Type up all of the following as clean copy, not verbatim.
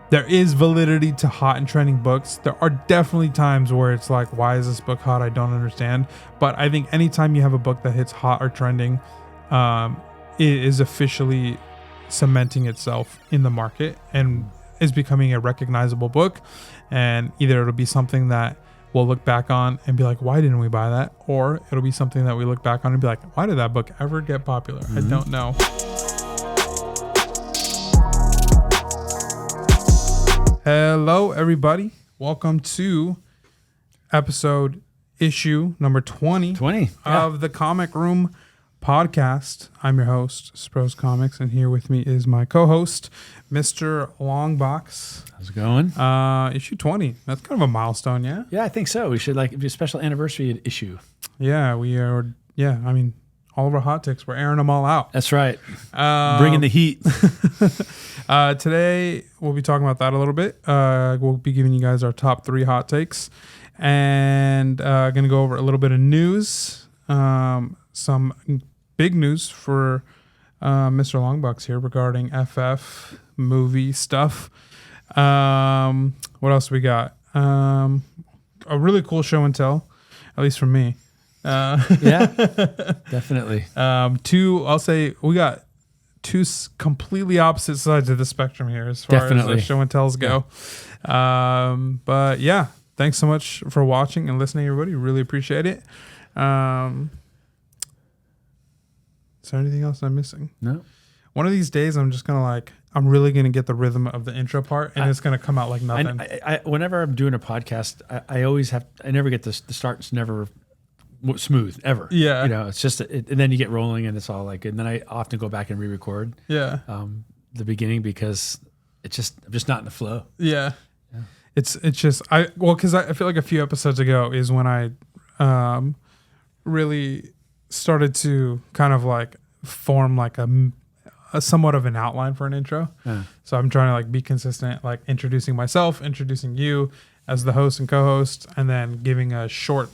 there is validity to hot and trending books. There are definitely times where it's like, why is this book hot? I don't understand. But I think anytime you have a book that hits hot or trending, it is officially cementing itself in the market and is becoming a recognizable book. And either it'll be something that we'll look back on and be like, why didn't we buy that? Or it'll be something that we look back on and be like, why did that book ever get popular? I don't know. Hello, everybody. Welcome to issue number 20 of the Comic Room podcast. I'm your host, Spro's Comics, and here with me is my co-host, Mr. Longbox. How's it going? Issue 20. That's kind of a milestone, yeah? Yeah, I think so. We should do a special anniversary issue. Yeah, we are. Yeah, I mean, all of our hot takes, we're airing them all out. That's right. Bringing the heat. Today, we'll be talking about that a little bit. We'll be giving you guys our top 3 hot takes. And going to go over a little bit of news. Some big news for Mr. Longbox here regarding FF movie stuff. What else we got? A really cool show and tell, at least for me. Yeah, definitely. I'll say we got two completely opposite sides of the spectrum here as far as the show and tells go. But yeah, thanks so much for watching and listening, everybody. Really appreciate it. Is there anything else I'm missing? No. One of these days, I'm just gonna I'm really gonna get the rhythm of the intro part, and it's gonna come out like nothing. I whenever I'm doing a podcast, I always have. I never get the start. It's never smooth ever. Yeah. It's just, and then you get rolling, and it's all like. And then I often go back and re-record. Yeah. The beginning because I'm just not in the flow. Yeah. It's just because I feel like a few episodes ago is when I really started to kind of form like a somewhat of an outline for an intro. So I'm trying to be consistent, introducing myself, introducing you as the host and co-host, and then giving a short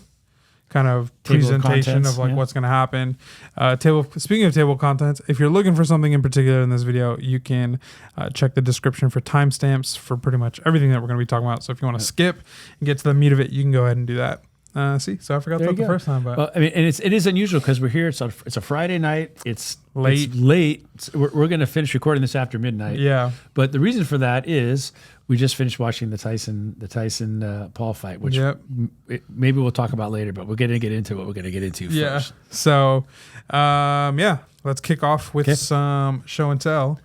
kind of presentation of what's going to happen. Speaking of table of contents, if you're looking for something in particular in this video, you can check the description for timestamps for pretty much everything that we're going to be talking about. So if you want to skip and get to the meat of it, you can go ahead and do that. So I forgot that the first time, but well, I mean, and it is unusual because we're here. It's a Friday night. It's late. It's late. We're going to finish recording this after midnight. Yeah. But the reason for that is we just finished watching the Tyson Paul fight, which maybe we'll talk about later. But we're going to get into what we're going to get into first. Yeah. So, let's kick off with some show and tell.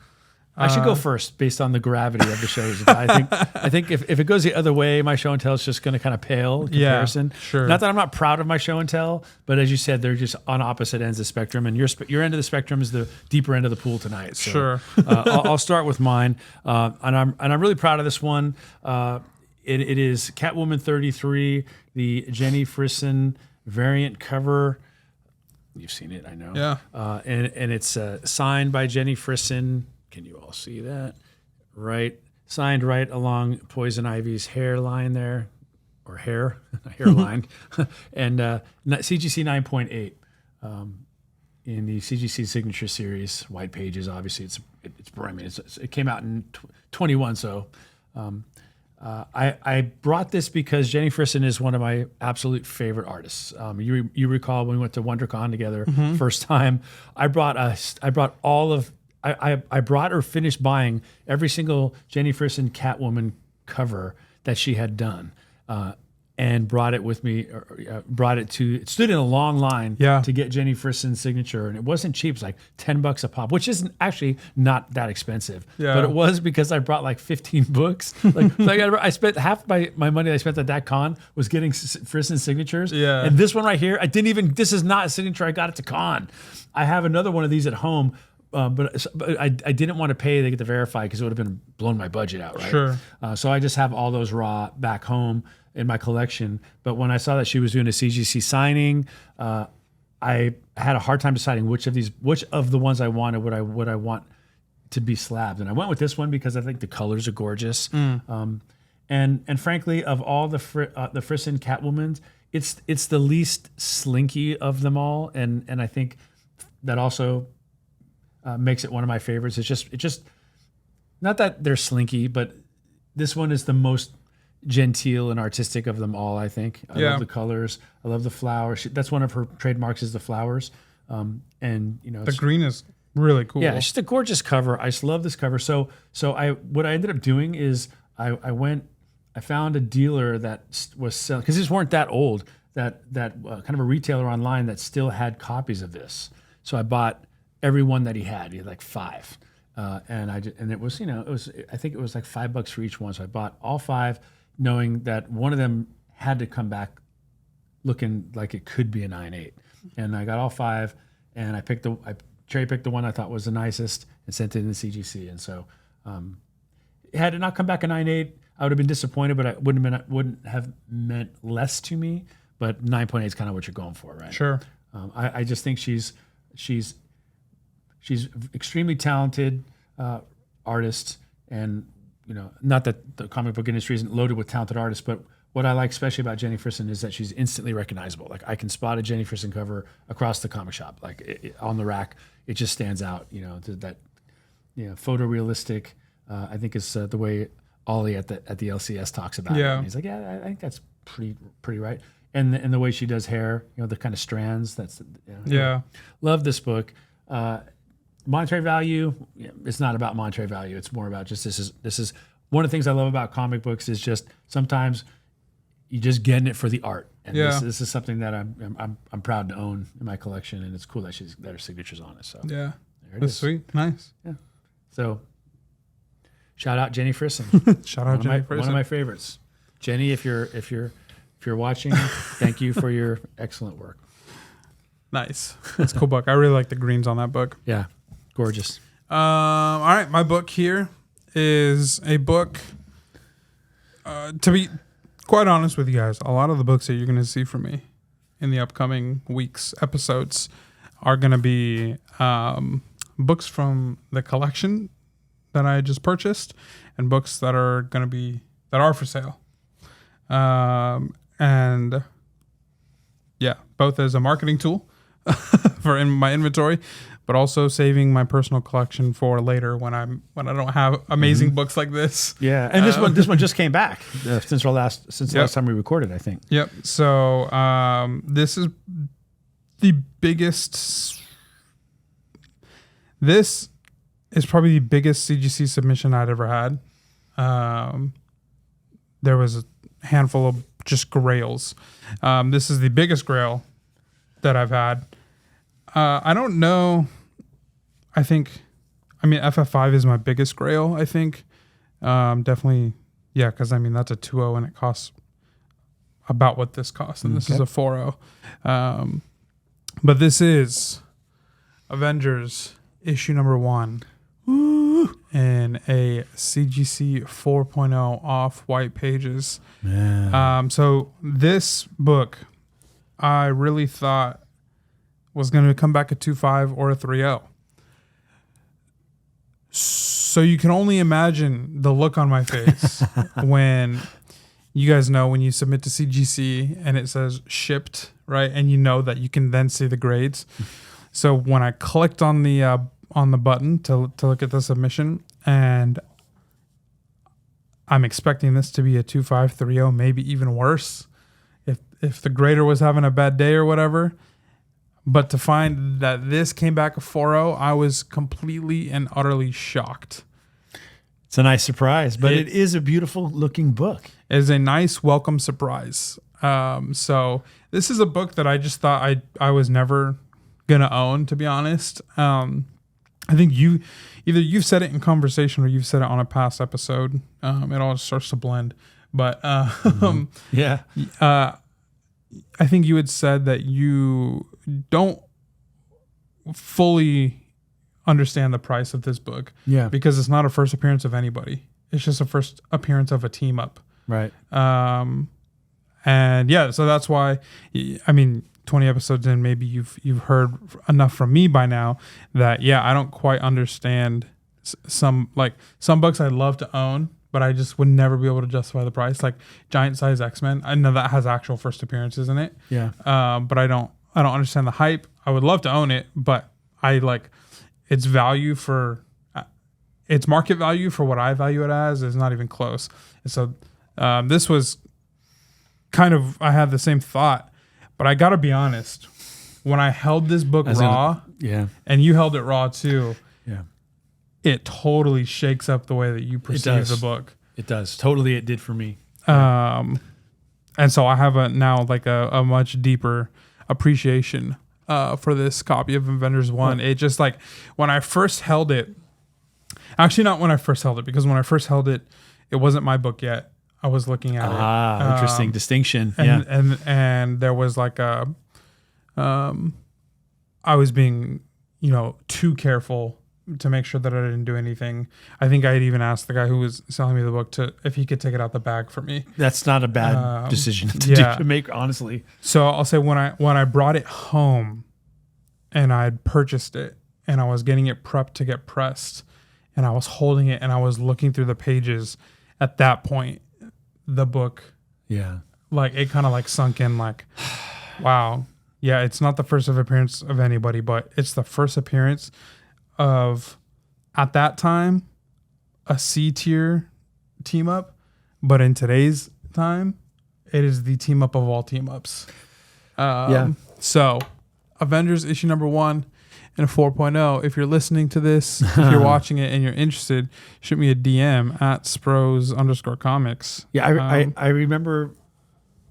I should go first based on the gravity of the shows. I think if it goes the other way, my show and tell is just going to kind of pale in comparison. Yeah, sure. Not that I'm not proud of my show and tell, but as you said, they're just on opposite ends of the spectrum, and your end of the spectrum is the deeper end of the pool tonight. So, sure. I'll start with mine, and I'm really proud of this one. It is Catwoman 33, the Jenny Frison variant cover. You've seen it, I know. Yeah. And it's signed by Jenny Frison. Can you all see that? Right. Signed right along Poison Ivy's hairline there, or hairline. And CGC 9.8 in the CGC Signature Series, White Pages, obviously it's brimming. It came out in 21, so I brought this because Jenny Frison is one of my absolute favorite artists. You recall when we went to WonderCon together first time, I brought or finished buying every single Jenny Frison Catwoman cover that she had done, and brought it with me. It stood in a long line to get Jenny Frison's signature, and it wasn't cheap. It was like $10 a pop, which isn't actually not that expensive. Yeah. But it was because I brought 15 books. I spent half my money I spent at that con was getting Frison's signatures. Yeah. And this one right here, this is not a signature. I got it to con. I have another one of these at home. But I didn't want to pay to get to verify because it would have been blown my budget out, right? Sure. So I just have all those raw back home in my collection. But when I saw that she was doing a CGC signing, I had a hard time deciding which of the ones I wanted would I want to be slabbed, and I went with this one because I think the colors are gorgeous. And frankly, of all the Frison Catwomans, it's the least slinky of them all, and I think that also makes it one of my favorites. It's just not that they're slinky, but this one is the most genteel and artistic of them all, I think. I love the colors. I love the flowers. That's one of her trademarks is the flowers. And you know, the green is really cool. Yeah, it's just a gorgeous cover. I just love this cover. So what I ended up doing is I found a dealer that was selling, because these weren't that old, that kind of a retailer online that still had copies of this. So I bought every one that he had. He had like 5. And it was, I think it was like $5 for each one. So I bought all 5, knowing that one of them had to come back looking like it could be a 9.8. And I got all 5, and I cherry picked the one I thought was the nicest and sent it in the CGC. And so, had it not come back a 9.8, I would have been disappointed, but it wouldn't have meant less to me. But 9.8 is kind of what you're going for, right? Sure. I just think she's extremely talented artist, and not that the comic book industry isn't loaded with talented artists, but what I like especially about Jenny Frison is that she's instantly recognizable. Like I can spot a Jenny Frison cover across the comic shop, like on the rack. It just stands out. That photorealistic. I think is the way Ollie at the LCS talks about it. And he's like, yeah, I think that's pretty right. And the way she does hair, the kind of strands. That's Love this book. Monetary value, it's not about monetary value. It's more about just this is one of the things I love about comic books is just sometimes you just getting it for the art. And this is something that I'm proud to own in my collection, and it's cool that her signature's on it. So that's sweet, nice. Yeah. So shout out Jenny Frison. Shout out Jenny Frison. One of my favorites. Jenny, if you're watching, thank you for your excellent work. Nice. That's a cool book. I really like the greens on that book. Yeah. Gorgeous. All right. My book here is a book, to be quite honest with you guys, a lot of the books that you're going to see from me in the upcoming weeks' episodes are going to be books from the collection that I just purchased and books that are for sale. And yeah, both as a marketing tool for in my inventory, but also saving my personal collection for later when I don't have amazing books like this. Yeah, and this one just came back since the last time we recorded, I think. Yep. So this is the biggest. This is probably the biggest CGC submission I'd ever had. There was a handful of just grails. This is the biggest grail that I've had. I don't know. I think, FF5 is my biggest grail, I think. Definitely, yeah, because, that's a 2.0 and it costs about what this costs, and this is a 4.0. But this is Avengers issue number 1 in a CGC 4.0 off-white pages. Man. So this book, I really thought was going to come back a 2.5 or a 3.0. So you can only imagine the look on my face when you guys know when you submit to CGC and it says shipped, right? And you know that you can then see the grades. So when I clicked on the button to look at the submission, and I'm expecting this to be a 2.5, 3.0, maybe even worse if the grader was having a bad day or whatever. But to find that this came back a 4.0, I was completely and utterly shocked. It's a nice surprise, but it is a beautiful looking book. It is a nice welcome surprise. So this is a book that I just thought I was never going to own, to be honest. I think you've said it in conversation or you've said it on a past episode. It all starts to blend. But yeah. I think you had said that you don't fully understand the price of this book. Yeah. Because it's not a first appearance of anybody. It's just a first appearance of a team up. Right. And yeah, so that's why, 20 episodes in, maybe you've heard enough from me by now that, yeah, I don't quite understand some books I'd love to own, but I just would never be able to justify the price. Like Giant Size X-Men, I know that has actual first appearances in it. Yeah. But I don't understand the hype. I would love to own it, but its value for its market value for what I value it as is not even close. And so this was kind of, I had the same thought, but I got to be honest. When I held this book raw, and you held it raw too, it totally shakes up the way that you perceive the book. It does. Totally, it did for me. And so I have a much deeper appreciation for this copy of Inventors 1. It just like, when I first held it, actually not when I first held it, because when I first held it, it wasn't my book yet. I was looking at it. Interesting distinction. And there was like I was being, too careful to make sure that I didn't do anything. I think I had even asked the guy who was selling me the book if he could take it out the bag for me. That's not a bad decision to make, honestly. So I'll say when I brought it home and I'd purchased it and I was getting it prepped to get pressed and I was holding it and I was looking through the pages, at that point, the book, like it kind of like sunk in like, wow. Yeah, it's not the first appearance of anybody, but it's the first appearance of, at that time, a C tier team up. But in today's time, it is the team up of all team ups. So, Avengers issue number 1 and a 4.0. If you're listening to this, if you're watching it and you're interested, shoot me a DM at Spros_comics. Yeah, I remember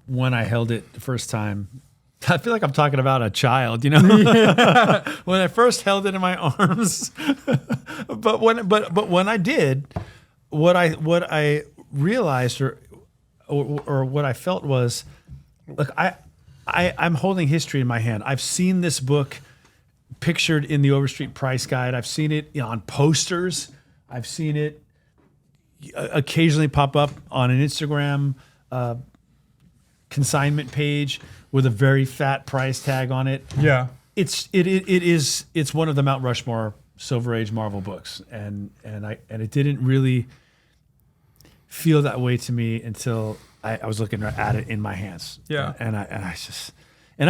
when I held it the first time. I feel like I'm talking about a child, When I first held it in my arms, but when I did, what I realized or what I felt was, look, I'm holding history in my hand. I've seen this book pictured in the Overstreet Price Guide. I've seen it on posters. I've seen it occasionally pop up on an Instagram consignment page with a very fat price tag on it. Yeah. It's one of the Mount Rushmore Silver Age Marvel books. And it didn't really feel that way to me until I was looking at it in my hands. Yeah. And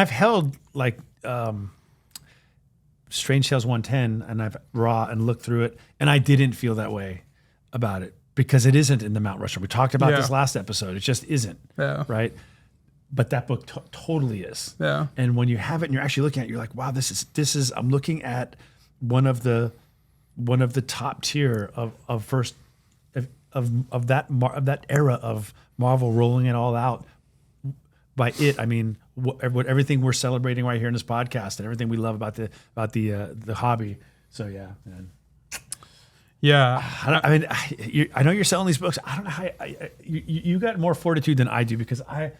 I've held like Strange Tales 110 and I've raw and looked through it and I didn't feel that way about it because it isn't in the Mount Rushmore. We talked about this last episode. It just isn't. Yeah. Right. But that book totally is. Yeah. And when you have it and you're actually looking at it, you're like, wow, this is, I'm looking at one of the top tier of that era of Marvel rolling it all out. By it, I mean what everything we're celebrating right here in this podcast and everything we love about the hobby. So yeah, man. Yeah. I know you're selling these books. I don't know how you got more fortitude than I do because I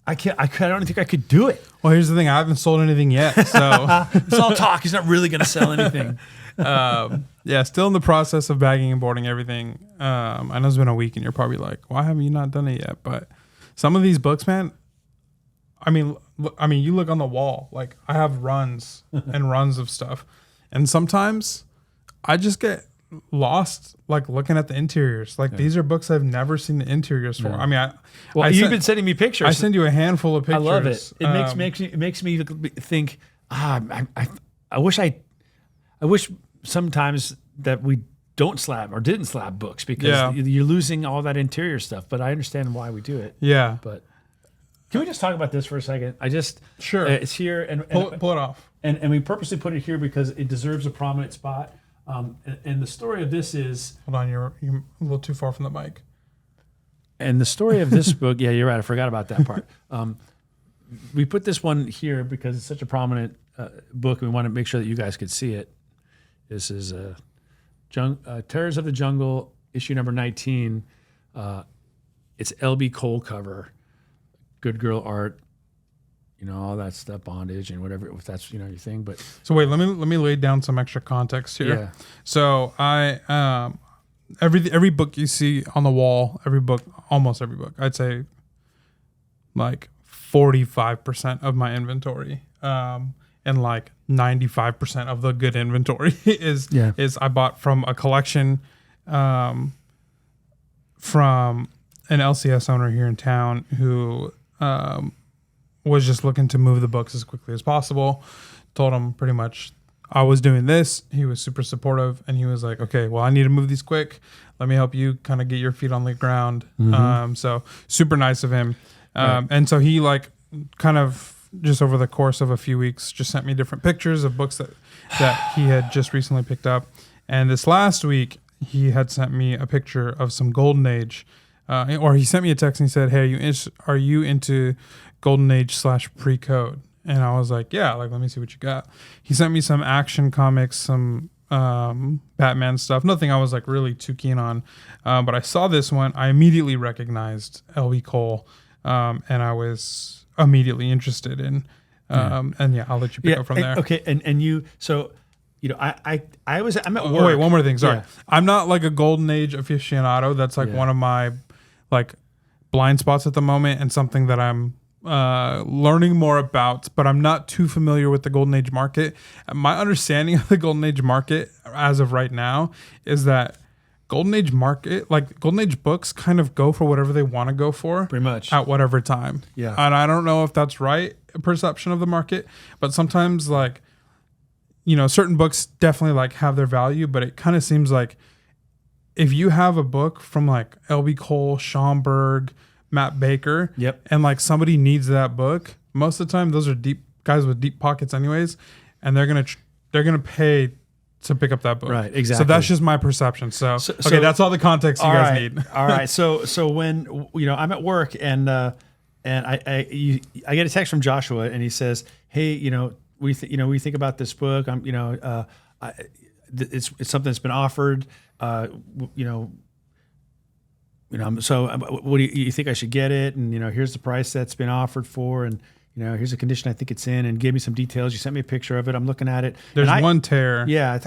don't think I could do it. Well, here's the thing. I haven't sold anything yet, so it's all talk. He's not really going to sell anything. Still in the process of bagging and boarding everything. I know it's been a week, and you're probably like, "Why haven't you not done it yet?" But some of these books, man. I mean, you look on the wall. Like I have runs and runs of stuff, and sometimes I just get lost like looking at the interiors. Like these are books I've never seen the interiors for. I mean, you've been sending me pictures. I send you a handful of pictures. I love it. It makes me think. I wish sometimes that we don't slab or didn't slab books because you're losing all that interior stuff. But I understand why we do it. Yeah. But can we just talk about this for a second? Sure. It's here and pull it off. And we purposely put it here because it deserves a prominent spot. And the story of this is... Hold on, you're a little too far from the mic. And the story of this book... Yeah, you're right. I forgot about that part. We put this one here because it's such a prominent book. And we want to make sure that you guys could see it. This is Terrors of the Jungle, issue number 19. It's LB Cole cover. Good girl art. All that stuff, bondage and whatever, if that's your thing. But so wait, let me lay down some extra context here. Yeah. So I every book you see on the wall, almost every book, I'd say like 45% of my inventory, and like 95% of the good inventory is I bought from a collection, from an LCS owner here in town who was just looking to move the books as quickly as possible. Told him pretty much I was doing this. He was super supportive, and he was like, okay, well, I need to move these quick. Let me help you kind of get your feet on the ground. So super nice of him. And so he like kind of just over the course of a few weeks just sent me different pictures of books that he had just recently picked up. And this last week, he had sent me a picture of some Golden Age, or he sent me a text and he said, hey, are you into Golden Age / pre-code? And I was like, yeah, like, let me see what you got. He sent me some action comics, some Batman stuff, nothing I was like really too keen on. But I saw this one. I immediately recognized L.B. Cole, and I was immediately interested in. And yeah, I'll let you pick up from there. Okay. And you, so, you know, I'm at work. Oh, wait, one more thing. Sorry. Yeah. I'm not like a Golden Age aficionado. That's like one of my like blind spots at the moment, and something that I'm learning more about, but I'm not too familiar with the Golden Age market. My understanding of the Golden Age market as of right now is that Golden Age market, like Golden Age books, kind of go for whatever they want to go for, Pretty much. at whatever time. Yeah. And I don't know if that's right perception of the market, but sometimes like, you know, certain books definitely like have their value, but it kind of seems like if you have a book from like L.B. Cole, Schomburg, Matt Baker, and like somebody needs that book, most of the time those are deep guys with deep pockets anyways, and they're gonna pay to pick up that book. Right, exactly. So that's just my perception. So okay, that's all the context you guys need. All right. So when, you know, I'm at work and I get a text from Joshua and he says, hey, you know, we think about this book. I'm, you know, it's something that's been offered. So what do you think I should get it? And, you know, here's the price that's been offered for, and, you know, here's the condition I think it's in, and give me some details. You sent me a picture of it. I'm looking at it. There's one tear. Yeah.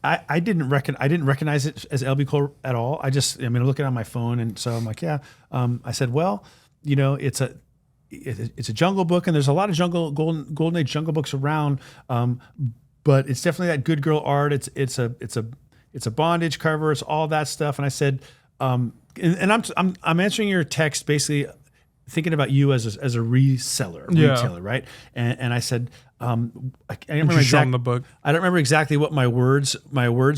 I didn't recognize it as LB Cole at all. I looking on my phone. And so I'm like, yeah. I said, well, you know, it's a Jungle book, and there's a lot of Golden Age Jungle books around. But it's definitely that good girl art. It's a bondage cover. It's all that stuff. And I said, I'm answering your text basically thinking about you as a retailer, right? And I said, I don't remember the book. I don't remember exactly what my words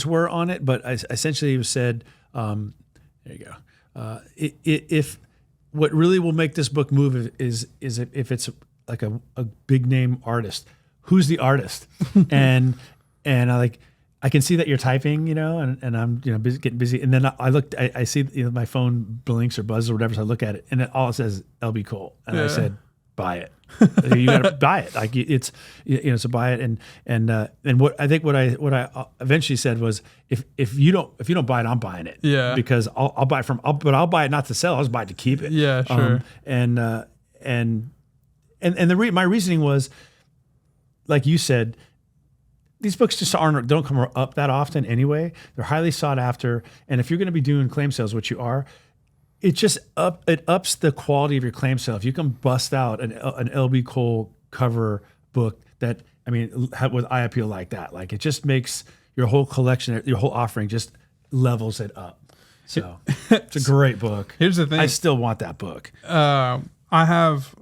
were on it, but I essentially said, there you go. If what really will make this book move is if it's like a big name artist, who's the artist? and I can see that you're typing, you know, and I'm, you know, getting busy. And then I see, you know, my phone blinks or buzzes or whatever. So I look at it, and it all says LB Cole. And I said, buy it. You got to buy it. Like it's, you know, so buy it. And what I eventually said was, if you don't buy it, I'm buying it. Yeah. Because I'll buy it but I'll buy it not to sell. I'll just buy it to keep it. Yeah, sure. My reasoning was, like you said, these books just don't come up that often anyway. They're highly sought after, and if you're going to be doing claim sales, which you are, it ups the quality of your claim sale. If you can bust out an LB Cole cover book that, I mean, with eye appeal like that, like it just makes your whole collection, your whole offering just levels it up. So it's a great book. Here's the thing: I still want that book. I have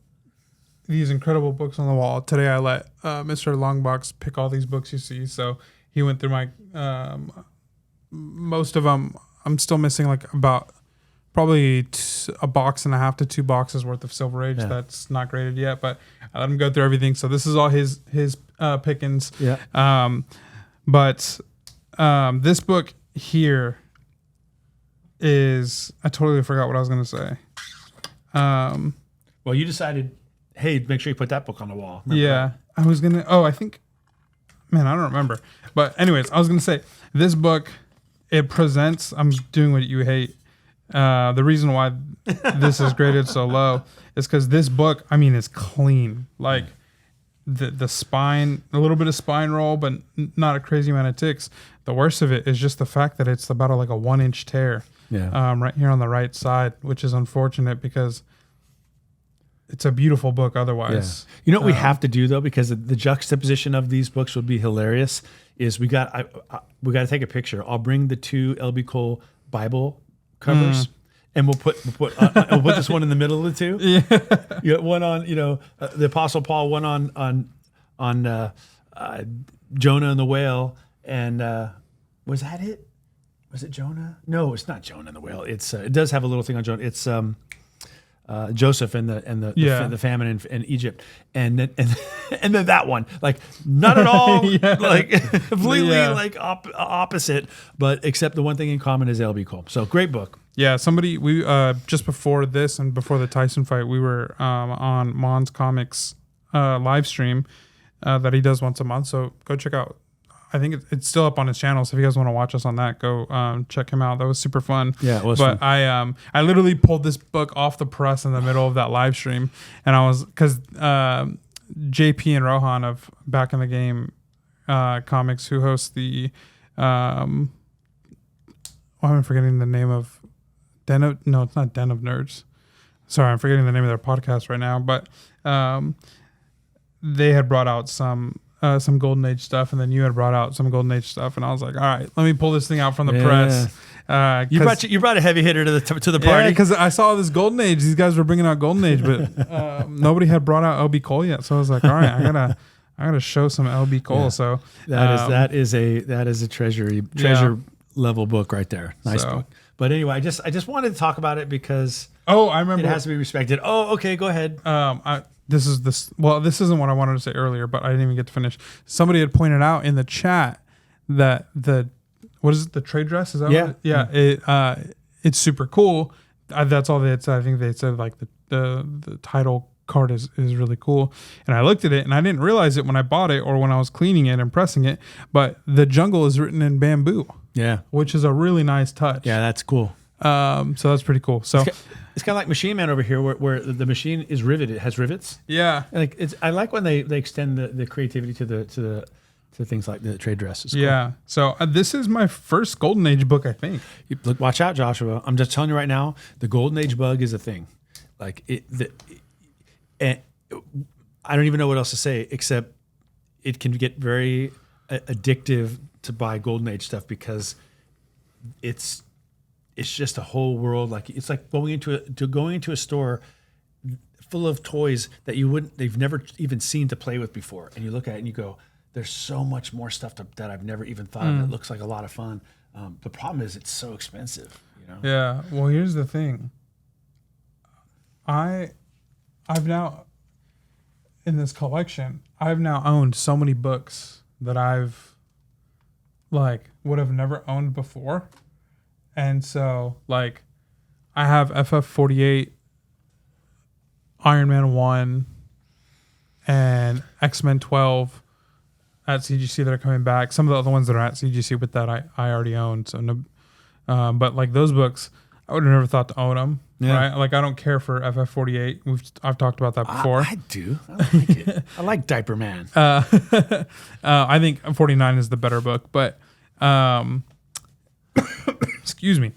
these incredible books on the wall. Today I let Mr. Longbox pick all these books you see. So he went through my most of them. I'm still missing like about probably a box and a half to 2 boxes worth of Silver Age. That's not graded yet, but I let him go through everything. So this is all his pickings. Yeah. But this book here is, I totally forgot what I was going to say. Well, you decided, hey, make sure you put that book on the wall. Remember that? I was going to, I don't remember. But anyways, I was going to say, this book, it presents, I'm doing what you hate. The reason why this is graded so low is because this book, I mean, is clean. Like the spine, a little bit of spine roll, but not a crazy amount of ticks. The worst of it is just the fact that it's about like a 1-inch tear. Yeah. Right here on the right side, which is unfortunate because it's a beautiful book otherwise. Yeah. You know what we have to do though, because the juxtaposition of these books would be hilarious, is we got to take a picture. I'll bring the 2 LB Cole Bible covers, and we'll put this one in the middle of the 2. Yeah. You got one on, you know, the Apostle Paul, one on Jonah and the whale, and was that it? Was it Jonah? No, it's not Jonah and the whale. It's it does have a little thing on Jonah. It's Joseph and the famine in Egypt, and then and then that one, like not at all, like completely like opposite, but except the one thing in common is LB Cole. So great book. Yeah, we just before this and before the Tyson fight, we were on Mon's Comics live stream that he does once a month. So go check out. I think it's still up on his channel. So if you guys want to watch us on that, go check him out. That was super fun. Yeah, it was but fun. I literally pulled this book off the press in the middle of that live stream, and I was because JP and Rohan of Back in the Game Comics, who host the I'm forgetting the name of it's not Den of Nerds. Sorry, I'm forgetting the name of their podcast right now. But they had brought out some Golden Age stuff, and then you had brought out some Golden Age stuff, and I was like, all right, let me pull this thing out from the press. You brought a heavy hitter to the party because I saw this Golden Age. These guys were bringing out Golden Age, but nobody had brought out LB Cole yet. So I was like, all right, I gotta show some LB Cole. Yeah. So that is a treasure level book right there. Nice book. But anyway, I just wanted to talk about it because I remember it has to be respected. Oh, okay, go ahead. This isn't what I wanted to say earlier, but I didn't even get to finish. Somebody had pointed out in the chat that the trade dress? Is that it's super cool. That's all they had said. I think they said like the title card is really cool. And I looked at it and I didn't realize it when I bought it or when I was cleaning it and pressing it, but the jungle is written in bamboo. Yeah. Which is a really nice touch. Yeah, that's cool. So that's pretty cool. So it's kind of like Machine Man over here, where the machine is riveted. It has rivets. Yeah. Like I like when they extend the creativity to things like the trade dress. It's cool. Yeah. So this is my first Golden Age book, I think. Look, watch out, Joshua. I'm just telling you right now, the Golden Age bug is a thing. Like and I don't even know what else to say except it can get very addictive to buy Golden Age stuff because it's just a whole world. Like it's like going into a store full of toys that they've never even seen to play with before, and you look at it and you go, "There's so much more stuff that I've never even thought of that looks like a lot of fun." The problem is it's so expensive. You know? Yeah. Well, here's the thing. I've now in this collection, I've now owned so many books that I've would have never owned before. And so, I have FF48, Iron Man 1, and X-Men 12 at CGC that are coming back. Some of the other ones that are at CGC with that I already own. So, no, but those books, I would have never thought to own them. Yeah. Right? I don't care for FF48. I've talked about that before. I do. I like it. I like Diaper Man. I think 49 is the better book, but excuse me.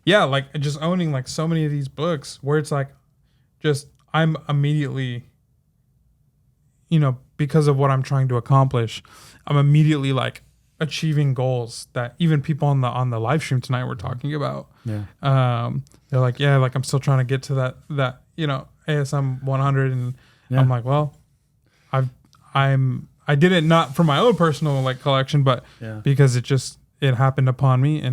Just owning so many of these books where it's I'm immediately, because of what I'm trying to accomplish, I'm immediately achieving goals that even people on the live stream tonight were talking about. Yeah. They're like, I'm still trying to get to that ASM 100, and I'm like, well, I did it not for my own personal collection, but because it happened upon me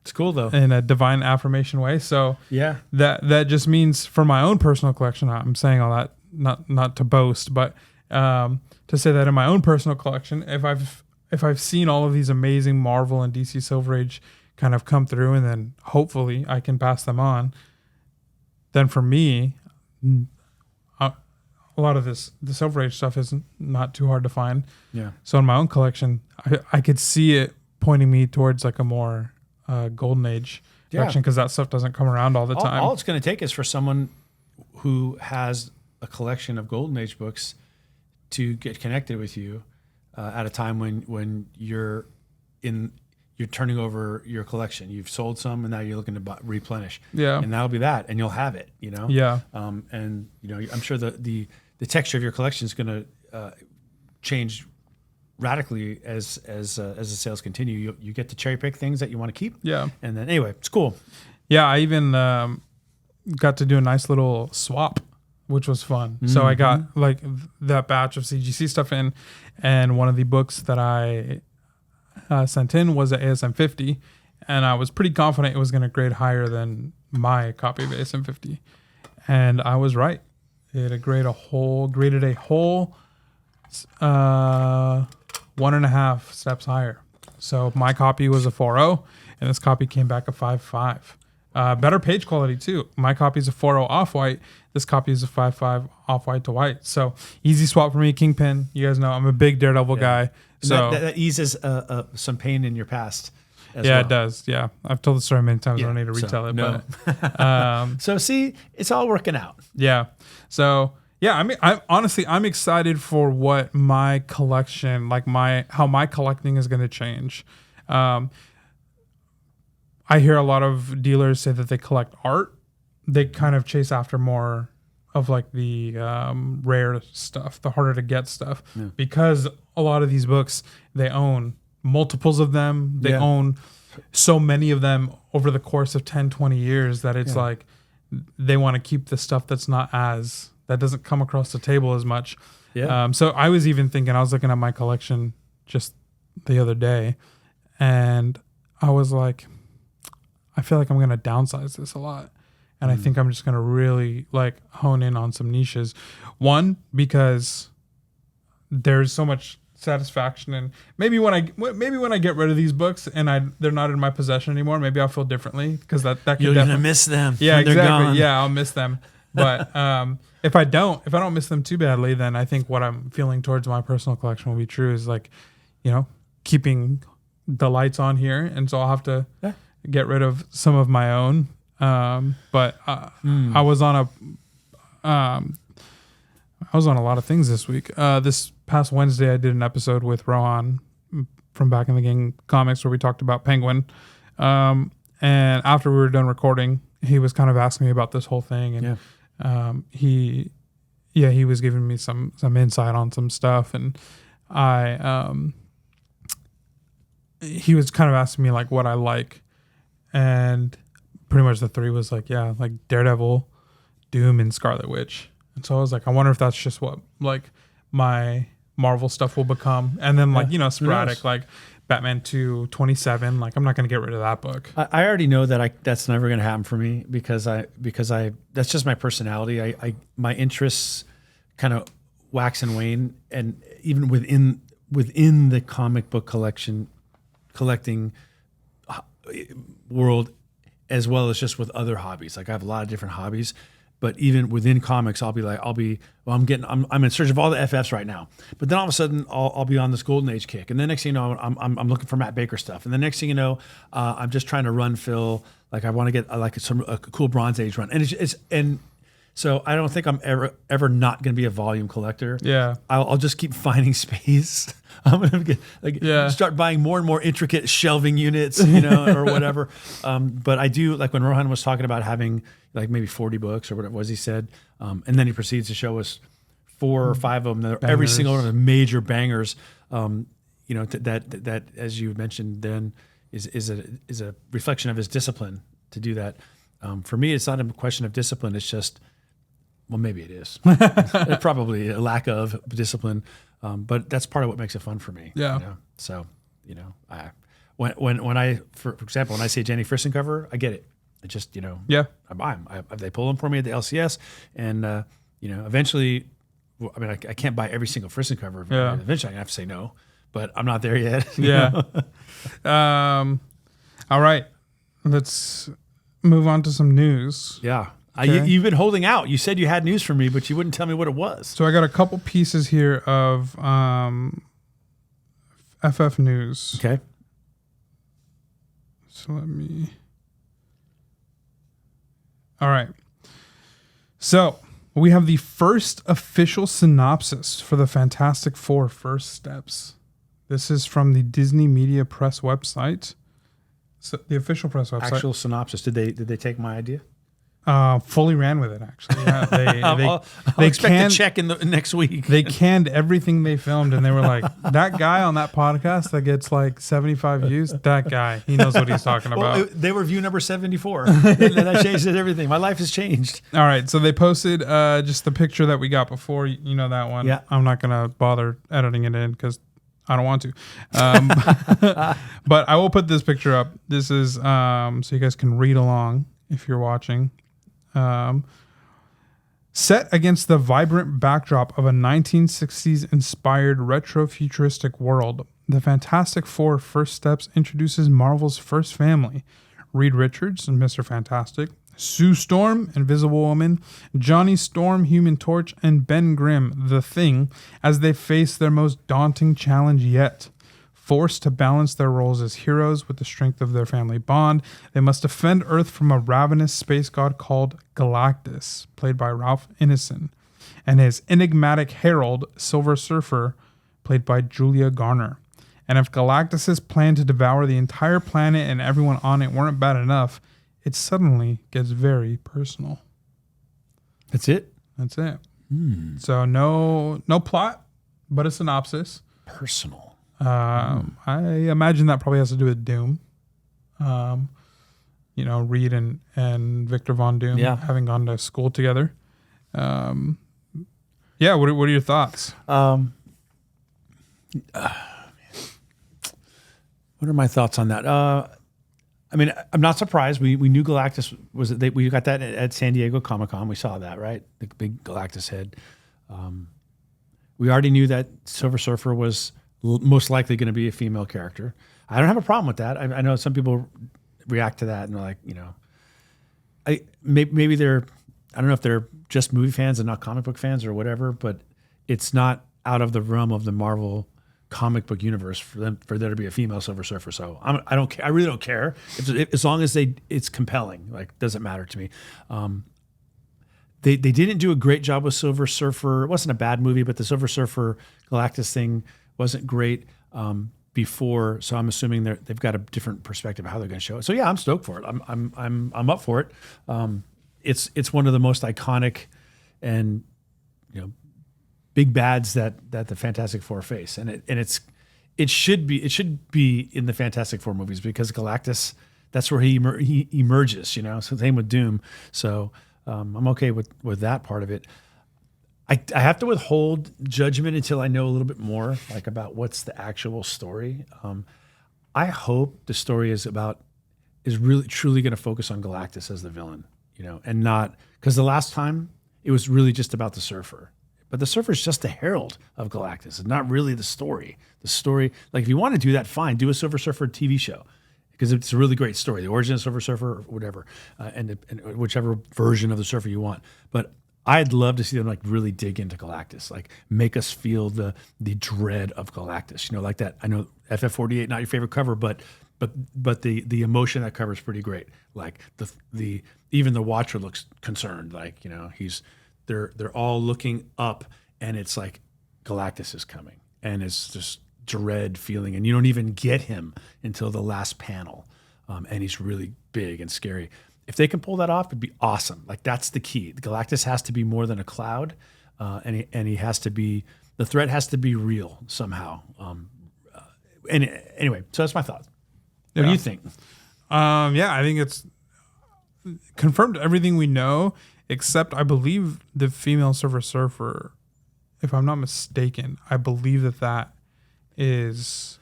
it's cool though, in a divine affirmation way. So that just means for my own personal collection, I'm saying all that not to boast, but to say that in my own personal collection, if I've seen all of these amazing Marvel and DC Silver Age kind of come through, and then hopefully I can pass them on, then for me, a lot of the Silver Age stuff is not too hard to find. Yeah. So in my own collection, I could see it pointing me towards a more Golden Age direction, because that stuff doesn't come around all the time. All it's going to take is for someone who has a collection of Golden Age books to get connected with you at a time when you're turning over your collection. You've sold some, and now you're looking to replenish. Yeah. And that'll be that, and you'll have it. Yeah. And I'm sure the texture of your collection is going to change radically as the sales continue. You get to cherry pick things that you want to keep. Yeah. And then anyway, it's cool. Yeah, I even got to do a nice little swap which was fun. So I got like that batch of CGC stuff in, and one of the books that I sent in was at ASM 50, and I was pretty confident it was going to grade higher than my copy of ASM 50, and I was right. It graded a whole 1.5 steps higher. So my copy was a 4.0, and this copy came back a 5.5. Better page quality too. My copy is a 4.0 off-white. This copy is a 5.5 off-white to white. So easy swap for me. Kingpin. You guys know I'm a big Daredevil guy. So that eases some pain in your past. It does. Yeah, I've told the story many times. I don't need to retell it. No. But So see, it's all working out. yeah. So yeah, I mean, I'm excited for what my collection, like how my collecting is going to change. I hear a lot of dealers say that they collect art. They kind of chase after more of like the rare stuff, the harder to get stuff, because a lot of these books, they own multiples of them. They own so many of them over the course of 10, 20 years that it's like they want to keep the stuff that doesn't come across the table as much. Yeah. So I was even thinking, I was looking at my collection just the other day, and I was like, I feel like I'm going to downsize this a lot. And I think I'm just going to really like hone in on some niches. One, because there's so much satisfaction, and maybe when I get rid of these books and they're not in my possession anymore, maybe I'll feel differently, because that could You're gonna miss them. Yeah, when they're exactly. gone. Yeah, I'll miss them. But if I don't miss them too badly, then I think what I'm feeling towards my personal collection will be true, is like, keeping the lights on here, and so I'll have to get rid of some of my own. But I was on a lot of things this week. This past Wednesday, I did an episode with Rohan from Back in the Gang Comics where we talked about Penguin. And after we were done recording, he was kind of asking me about this whole thing, and he was giving me some insight on some stuff, and he was kind of asking me like what I like, and pretty much the three was like Daredevil, Doom, and Scarlet Witch. And so I was like, I wonder if that's just what like my Marvel stuff will become. And then sporadic, like Batman 227, like I'm not going to get rid of that book. I already know that that's never going to happen for me, because that's just my personality. My interests kind of wax and wane, and even within the comic book collecting world, as well as just with other hobbies. Like I have a lot of different hobbies, but even within comics, I'm in search of all the FFs right now. But then all of a sudden I'll be on this golden age kick. And then next thing you know, I'm looking for Matt Baker stuff. And the next thing you know, I'm just trying to run fill. Like I want to get a cool Bronze Age run. And so I don't think I'm ever not going to be a volume collector. Yeah. I'll just keep finding space. I'm going to start buying more and more intricate shelving units, or whatever. But I do, like when Rohan was talking about having like maybe 40 books or whatever it was he said. And then he proceeds to show us 4 or 5 of them. Every single one of the major bangers, that as you mentioned then is a reflection of his discipline to do that. For me, it's not a question of discipline. It's just, well, maybe it is. It's probably a lack of discipline, but that's part of what makes it fun for me. Yeah. So, when I, for example, when I see a Jenny Frison cover, I get it. I just, I buy them. They pull them for me at the LCS, and eventually, I mean, I can't buy every single Frison cover. Yeah. Eventually, I have to say no, but I'm not there yet. Yeah. All right, let's move on to some news. Yeah. Okay. You've been holding out. You said you had news for me, but you wouldn't tell me what it was. So I got a couple pieces here of FF news. Okay. So all right. So we have the first official synopsis for the Fantastic Four First Steps. This is from the Disney Media Press website. So the official press website. Actual synopsis. Did they take my idea? Fully ran with it, actually. Yeah, I'll expect a check in the next week. They canned everything they filmed, and they were like, that guy on that podcast that gets like 75 views, that guy, he knows what he's talking about. Well, they were view number 74. And that changed everything. My life has changed. All right, so they posted just the picture that we got before. You know that one. Yeah. I'm not going to bother editing it in because I don't want to. But I will put this picture up. This is so you guys can read along if you're watching. Set against the vibrant backdrop of a 1960s inspired retro futuristic world, the Fantastic Four First Steps introduces Marvel's first family: Reed Richards and Mr. Fantastic, Sue Storm, Invisible Woman, Johnny Storm, Human Torch, and Ben Grimm, The Thing, as they face their most daunting challenge yet. Forced to balance their roles as heroes with the strength of their family bond, they must defend Earth from a ravenous space god called Galactus, played by Ralph Ineson, and his enigmatic herald, Silver Surfer, played by Julia Garner. And if Galactus's plan to devour the entire planet and everyone on it weren't bad enough, it suddenly gets very personal. That's it? That's it. So no plot, but a synopsis. Personal. I imagine that probably has to do with Doom. Reed and Victor Von Doom having gone to school together. What are your thoughts? What are my thoughts on that? I mean, I'm not surprised. We knew Galactus we got that at San Diego Comic-Con. We saw that, right? The big Galactus head. We already knew that Silver Surfer was most likely going to be a female character. I don't have a problem with that. I know some people react to that and they're like, maybe they're, I don't know if they're just movie fans and not comic book fans or whatever, but it's not out of the realm of the Marvel comic book universe for there to be a female Silver Surfer. So I don't care. I really don't care as long as it's compelling. Like, doesn't matter to me. They didn't do a great job with Silver Surfer. It wasn't a bad movie, but the Silver Surfer Galactus thing wasn't great before. So I'm assuming they've got a different perspective of how they're going to show it. So yeah, I'm stoked for it. I'm up for it. It's one of the most iconic and big bads that the Fantastic Four face, and it should be in the Fantastic Four movies because Galactus, that's where he emerges. So same with Doom. So I'm okay with that part of it. I have to withhold judgment until I know a little bit more, like about what's the actual story. I hope the story is really truly going to focus on Galactus as the villain, and not because the last time it was really just about the Surfer. But the Surfer is just the herald of Galactus. It's not really the story. The story, like if you want to do that, fine, do a Silver Surfer TV show because it's a really great story. The origin of Silver Surfer, or whatever, and whichever version of the Surfer you want. But I'd love to see them like really dig into Galactus, like make us feel the dread of Galactus. Like that. I know FF48 not your favorite cover, but the emotion that cover is pretty great. Like the even the Watcher looks concerned. Like they're all looking up, and it's like Galactus is coming, and it's just dread feeling, and you don't even get him until the last panel, and he's really big and scary. If they can pull that off, it'd be awesome. Like that's the key. Galactus has to be more than a cloud, and he has to be, the threat has to be real somehow. And anyway, so that's my thought. What do you think? I think it's confirmed everything we know, except I believe the female Silver Surfer, if I'm not mistaken, I believe that is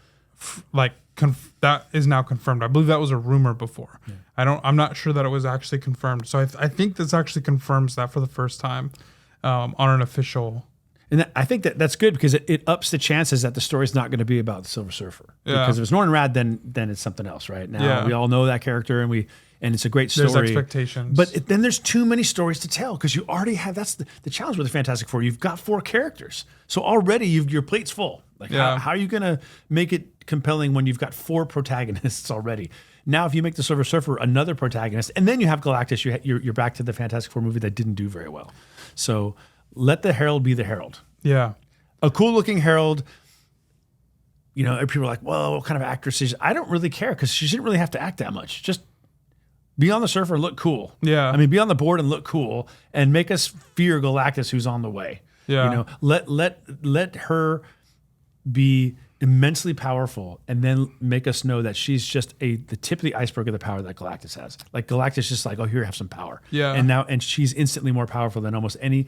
that is now confirmed. I believe that was a rumor before. Yeah. I'm not sure that it was actually confirmed. So I think this actually confirms that for the first time on an official. And I think that's good because it ups the chances that the story's not going to be about the Silver Surfer. Yeah. Because if it's Norman Rad, then it's something else, right? Now we all know that character, and it's a great story. There's expectations. But then there's too many stories to tell because you already have, that's the challenge with the Fantastic Four. You've got 4 characters. So already your plate's full. Like how are you going to make it compelling when you've got 4 protagonists already? Now, if you make the Silver Surfer another protagonist, and then you have Galactus, you're back to the Fantastic Four movie that didn't do very well. So let the Herald be the Herald. Yeah. A cool-looking Herald. People are like, well, what kind of actress is... I don't really care because she didn't really have to act that much. Just Be on the surfer and look cool. Yeah. I mean, be on the board and look cool, and make us fear Galactus, who's on the way. Yeah. You know, let her be immensely powerful, and then make us know that she's just the tip of the iceberg of the power that Galactus has. Like Galactus just like, oh, here, have some power. Yeah. And she's instantly more powerful than almost any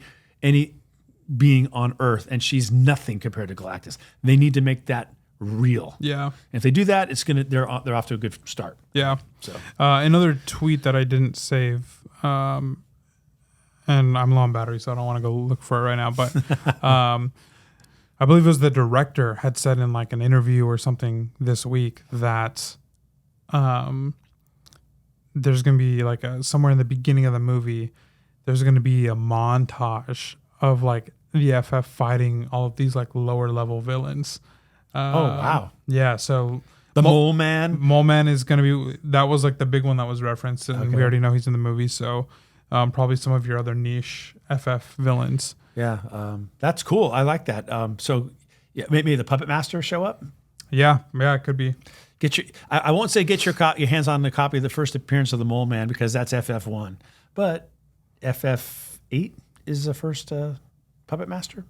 being on Earth, and she's nothing compared to Galactus. They need to make that real. Yeah. And if they do that, they're off to a good start. Yeah. So another tweet that I didn't save, and I'm low on battery, so I don't want to go look for it right now. But I believe it was the director had said in like an interview or something this week that there's going to be like somewhere in the beginning of the movie, there's going to be a montage of like the FF fighting all of these like lower level villains. oh wow. Yeah, so The Mole Man. Mole Man is going to be, that was like the big one that was referenced, and Okay. we already know he's in the movie, so probably some of your other niche FF villains. Yeah, that's cool. I like that. So yeah, maybe the Puppet Master show up. Yeah, it could be. I won't say get your hands on the copy of the first appearance of the Mole Man, because that's FF1, but FF8 is the first Puppet Master.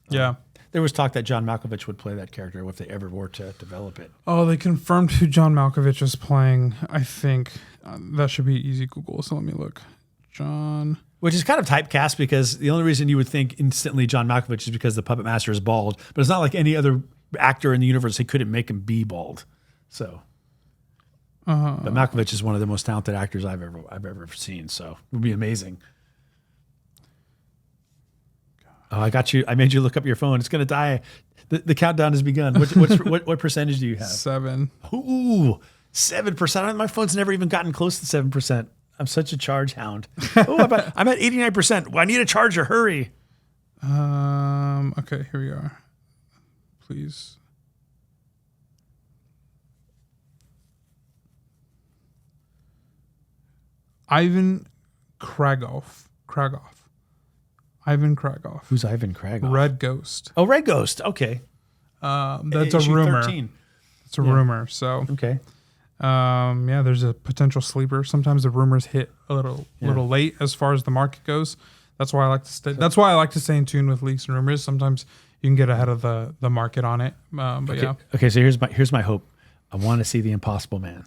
Yeah. There was talk that John Malkovich would play that character if they ever were to develop it. Oh, they confirmed who John Malkovich is playing. I think that should be easy Google. So let me look. John. Which is kind of typecast, because the only reason you would think instantly John Malkovich is because the Puppet Master is bald. But it's not like any other actor in the universe. They couldn't make him be bald. So, but Malkovich is one of the most talented actors I've ever seen. So it would be amazing. Oh, I got you. I made you look up your phone. It's going to die. The countdown has begun. What percentage do you have? 7. Ooh, 7%. My phone's never even gotten close to 7%. I'm such a charge hound. Oh, I'm at 89%. Well, I need a charger. Hurry. Okay, here we are. Please. Ivan Kragoff. Ivan Kragoff. Who's Ivan Kragoff? Red Ghost. Oh, Red Ghost. Okay. That's a Issue rumor. 13. It's a rumor. So, Okay. yeah, there's a potential sleeper. Sometimes the rumors hit a little late as far as the market goes. That's why I like to stay. That's why I like to stay in tune with leaks and rumors. Sometimes you can get ahead of the market on it. But Okay. yeah, Okay. So here's my hope. I want to see the Impossible Man.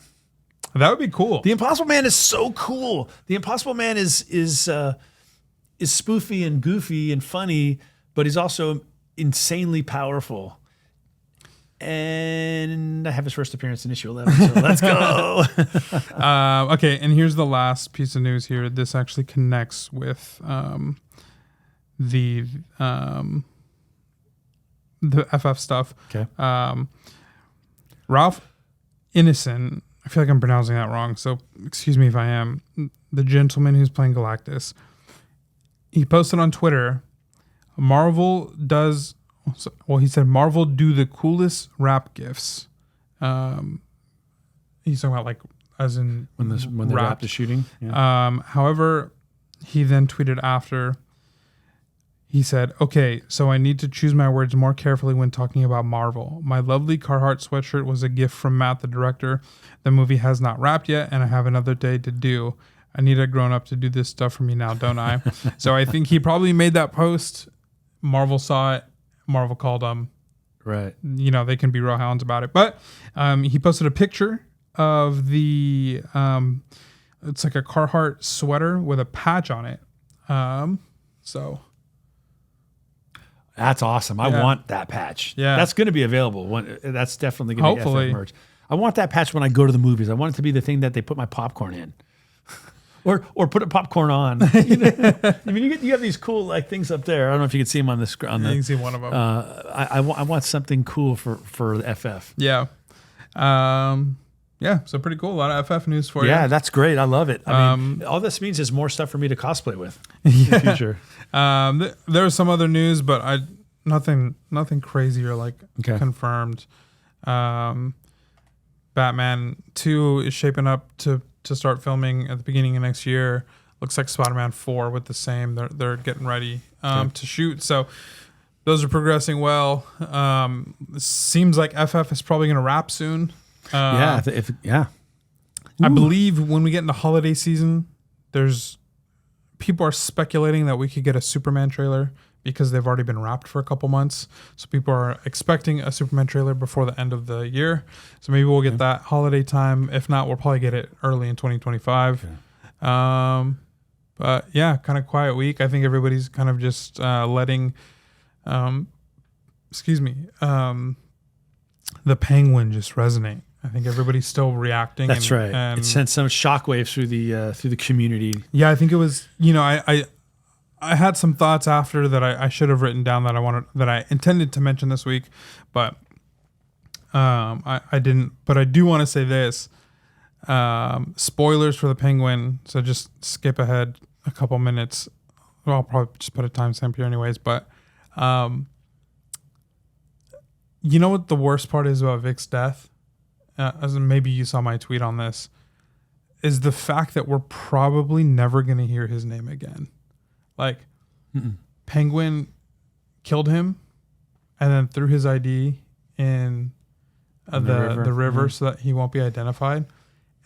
that would be cool. The Impossible Man is so cool. The Impossible Man is spoofy and goofy and funny, but he's also insanely powerful. And I have his first appearance in issue 11, so let's go. Okay, and here's the last piece of news here. This actually connects with the FF stuff. Okay. Ralph Innocent, I feel like I'm pronouncing that wrong, so excuse me if I am. The gentleman who's playing Galactus, he posted on Twitter, Marvel does, well, he said Marvel do the coolest rap gifts. He's talking about like as in when they rap. wrapped the shooting. Yeah. However, he then tweeted after, he said, okay, so I need to choose my words more carefully when talking about Marvel. My lovely Carhartt sweatshirt was a gift from Matt, the director. The movie has not wrapped yet, and I have another day to do. I need a grown-up to do this stuff for me now, don't I? So I think he probably made that post. Marvel saw it. Marvel called him. Right. You know, they can be real hounds about it. But he posted a picture of the, it's like a Carhartt sweater with a patch on it. So... That's awesome. I want that patch. Yeah. That's going to be available. That's definitely going to be Hopefully. FF merch. I want that patch when I go to the movies. I want it to be the thing that they put my popcorn in. or put a popcorn on. You know? I mean, you have these cool like things up there. I don't know if you can see them on the screen. You can see one of them. I want something cool for FF. Yeah. Yeah, so pretty cool. A lot of FF news for you. Yeah, that's great. I love it. I mean, all this means is more stuff for me to cosplay with in the future. There was some other news, but nothing crazy or like Okay. confirmed. Batman 2 is shaping up to start filming at the beginning of next year. Looks like Spider-Man 4 with the same. They're getting ready to shoot. So those are progressing well. Seems like FF is probably going to wrap soon. Yeah. I believe when we get into holiday season, people are speculating that we could get a Superman trailer because they've already been wrapped for a couple months. So people are expecting a Superman trailer before the end of the year. So maybe we'll get that holiday time. If not, we'll probably get it early in 2025. But yeah, kind of quiet week. I think everybody's kind of just letting, the Penguin just resonate. I think everybody's still reacting. That's right. And it sent some shockwaves through the community. Yeah, I think it was. I had some thoughts after that I should have written down that I intended to mention this week, but I didn't. But I do want to say this. Spoilers for the Penguin. So just skip ahead a couple minutes. Well, I'll probably just put a timestamp here, anyways. But you know what the worst part is about Vic's death? As maybe you saw my tweet on this, is the fact that we're probably never going to hear his name again. Like, Penguin killed him and then threw his ID in the river so that he won't be identified.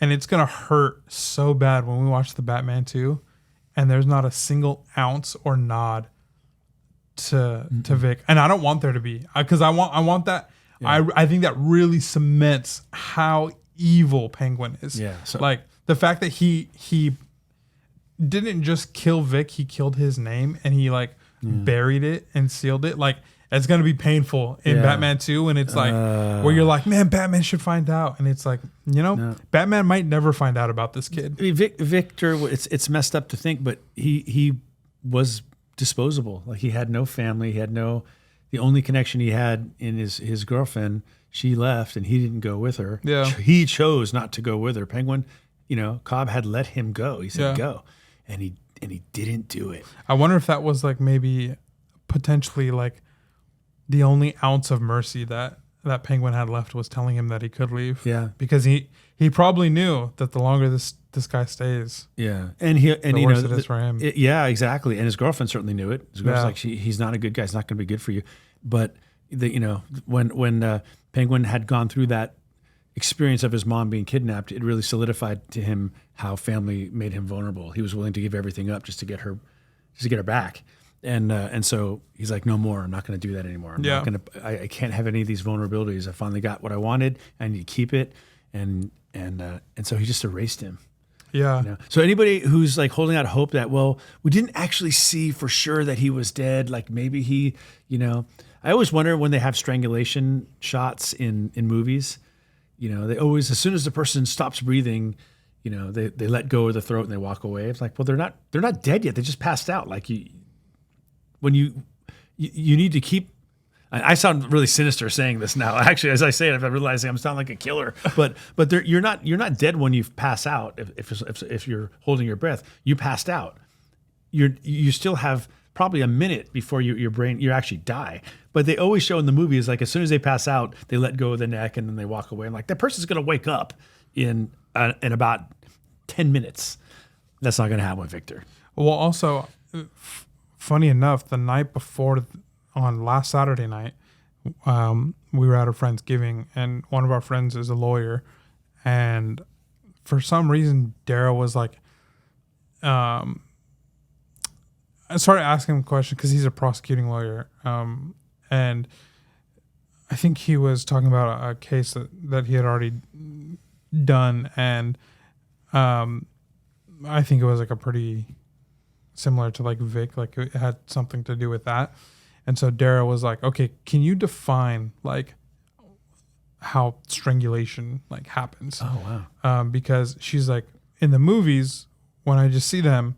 And it's going to hurt so bad when we watch the Batman 2 and there's not a single ounce or nod to Vic. And I don't want there to be, because I want that. Yeah. I think that really cements how evil Penguin is. Yeah. So, like the fact that he didn't just kill Vic, he killed his name and he buried it and sealed it. Like, it's gonna be painful in Batman 2, and it's like where you're like, man, Batman should find out, and it's like, Batman might never find out about this kid. I mean, Victor, it's messed up to think, but he was disposable. Like, he had no family, the only connection he had in his girlfriend. She left, and he didn't go with her. Yeah, he chose not to go with her. Penguin, Cobb had let him go. He said go, and he didn't do it. I wonder if that was like maybe potentially like the only ounce of mercy that Penguin had left was telling him that he could leave. Yeah, because he probably knew that the longer this guy stays, the worse it is for him. Yeah, exactly. And his girlfriend certainly knew it. His girlfriend's like, he's not a good guy. He's not going to be good for you. But when Penguin had gone through that experience of his mom being kidnapped, it really solidified to him how family made him vulnerable. He was willing to give everything up just to get her back. And so he's like, no more. I'm not going to do that anymore. I can't have any of these vulnerabilities. I finally got what I wanted. I need to keep it. And so he just erased him. Yeah. So anybody who's like holding out hope that, well, we didn't actually see for sure that he was dead. Like maybe he, I always wonder when they have strangulation shots in movies, they always, as soon as the person stops breathing, they let go of the throat and they walk away. It's like, well, they're not dead yet. They just passed out. Like when you need to keep. I sound really sinister saying this now. Actually, as I say it, I'm realizing I'm sounding like a killer. But you're not dead when you pass out. If you're holding your breath, you passed out. You still have probably a minute before you actually die. But they always show in the movies, like as soon as they pass out, they let go of the neck and then they walk away. I'm like, that person's gonna wake up in about 10 minutes. That's not gonna happen with Victor. Well, also, funny enough, the night before, on last Saturday night, we were at a Friendsgiving, and one of our friends is a lawyer, and for some reason, Daryl was like, I started asking him questions because he's a prosecuting lawyer, and I think he was talking about a case that he had already done, and I think it was like a pretty similar to like Vic, like it had something to do with that. And so Dara was like, okay, can you define like how strangulation like happens? Oh, wow. Because she's like, in the movies, when I just see them,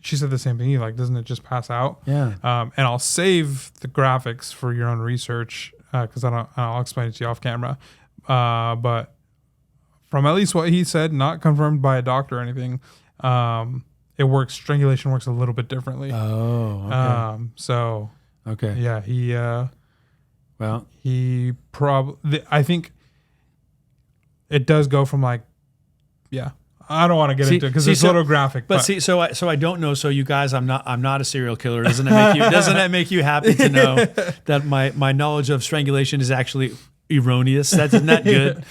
she said the same thing. Like, doesn't it just pass out? Yeah. And I'll save the graphics for your own research because I'll explain it to you off camera. But from at least what he said, not confirmed by a doctor or anything, it works. Strangulation works a little bit differently. Oh, okay. So... Okay. Yeah, he probably. I think it does go from like, yeah. I don't want to get into it because it's a little graphic. But see, so I don't know. So you guys, I'm not a serial killer. Doesn't that make you happy to know that my knowledge of strangulation is actually erroneous. That's not good.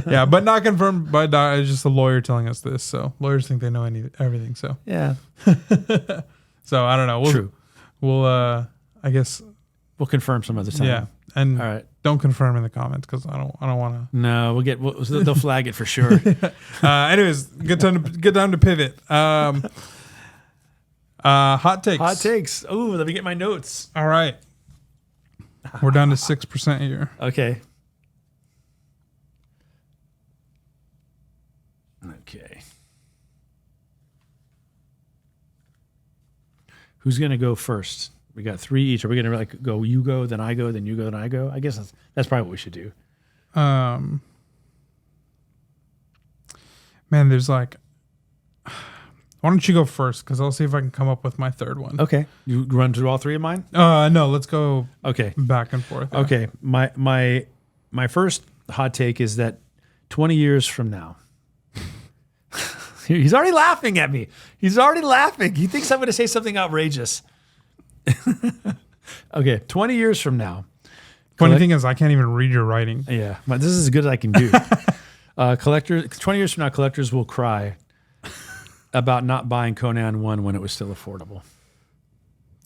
Yeah, but not confirmed by it's just a lawyer telling us this. So lawyers think they know everything. So Yeah. so I don't know. True. We'll I guess we'll confirm some other time. Yeah, and all right. Don't confirm in the comments because I don't want to. No, they'll flag it for sure. Anyways, good time to pivot. Hot takes. Hot takes. Oh, let me get my notes. All right, we're down to 6% here. Okay. Who's gonna go first? We got 3 each. Are we gonna like go? You go, then I go, then you go, then I go. I guess that's probably what we should do. Man, there's like. Why don't you go first? Because I'll see if I can come up with my third one. Okay. You run through all 3 of mine? No, let's go. Okay. Back and forth. Yeah. Okay. My first hot take is that 20 years from now. He's already laughing at me. He's already laughing. He thinks I'm going to say something outrageous. Okay, 20 years from now. Funny thing is, I can't even read your writing. Yeah, but this is as good as I can do. 20 years from now, collectors will cry about not buying Conan 1 when it was still affordable.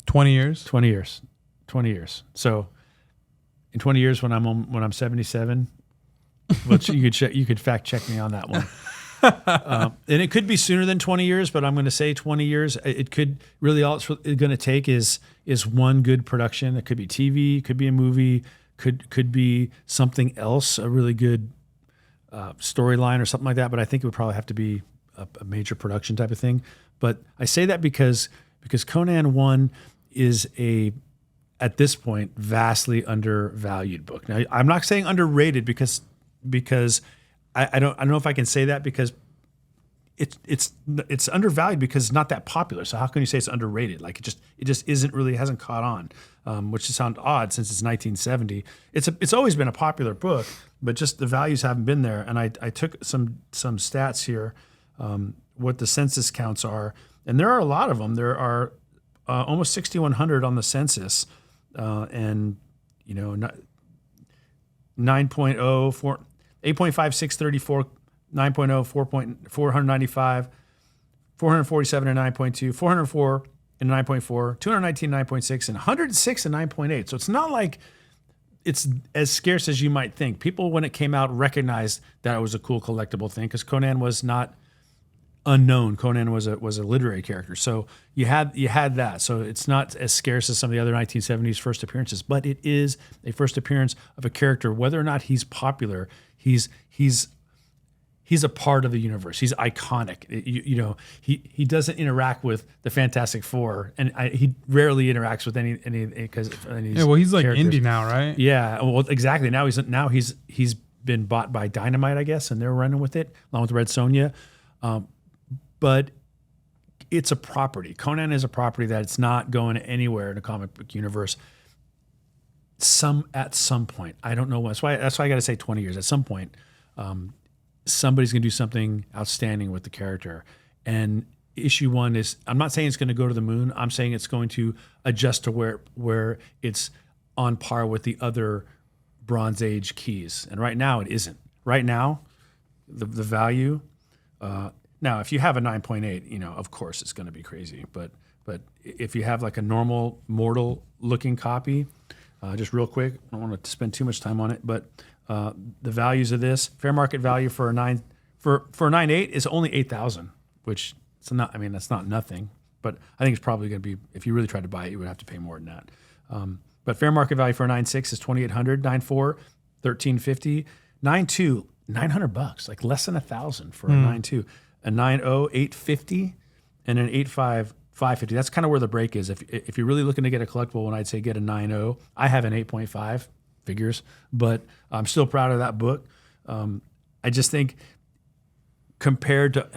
20 years? 20 years. 20 years. So in 20 years when I'm 77, which you could fact check me on that one. And it could be sooner than 20 years, but I'm going to say 20 years. It could really, all it's going to take is one good production. It could be TV, it could be a movie, could be something else, a really good storyline or something like that. But I think it would probably have to be a major production type of thing. But I say that because Conan 1 is at this point, vastly undervalued book. Now, I'm not saying underrated because I don't know if I can say that because it's undervalued because it's not that popular. So how can you say it's underrated? Like it just hasn't caught on, which sounds odd since it's 1970. It's always been a popular book, but just the values haven't been there. And I took some stats here, what the census counts are, and there are a lot of them. There are almost 6,100 on the census, and 9.0 8.5, 634, 9.0, 495, 447 and 9.2, 404 and 9.4, 219 9.6, and 106 and 9.8. So it's not like it's as scarce as you might think. People, when it came out, recognized that it was a cool collectible thing because Conan was not unknown. Conan was a literary character. So you had that. So it's not as scarce as some of the other 1970s first appearances, but it is a first appearance of a character. Whether or not he's popular, he's a part of the universe. He's iconic. He doesn't interact with the Fantastic Four, and he rarely interacts with any because yeah. Well, he's like indie now, right? Yeah. Well, exactly. Now he's been bought by Dynamite, I guess, and they're running with it along with Red Sonja. But it's a property. Conan is a property that it's not going anywhere in the comic book universe. At some point, I don't know when. That's why I got to say 20 years. At some point, somebody's going to do something outstanding with the character. And issue 1 is, I'm not saying it's going to go to the moon. I'm saying it's going to adjust to where it's on par with the other Bronze Age keys. And right now, it isn't. Right now, the value. Now, if you have a 9.8, of course it's going to be crazy. But if you have like a normal mortal looking copy, just real quick, I don't want to spend too much time on it, but the values of this fair market value for a 9.8 is only 8,000, which it's not. I mean, that's not nothing. But I think it's probably going to be, if you really tried to buy it, you would have to pay more than that. But fair market value for a 9.6 is 2,800, 9.4, 1,350, 9.2, $900, like less than 1,000 for a 9.2. A 9.0, 850, and an 8.5, 550. That's kind of where the break is. If you're really looking to get a collectible one, I'd say get a 9.0. I have an 8.5, figures, but I'm still proud of that book. I just think compared to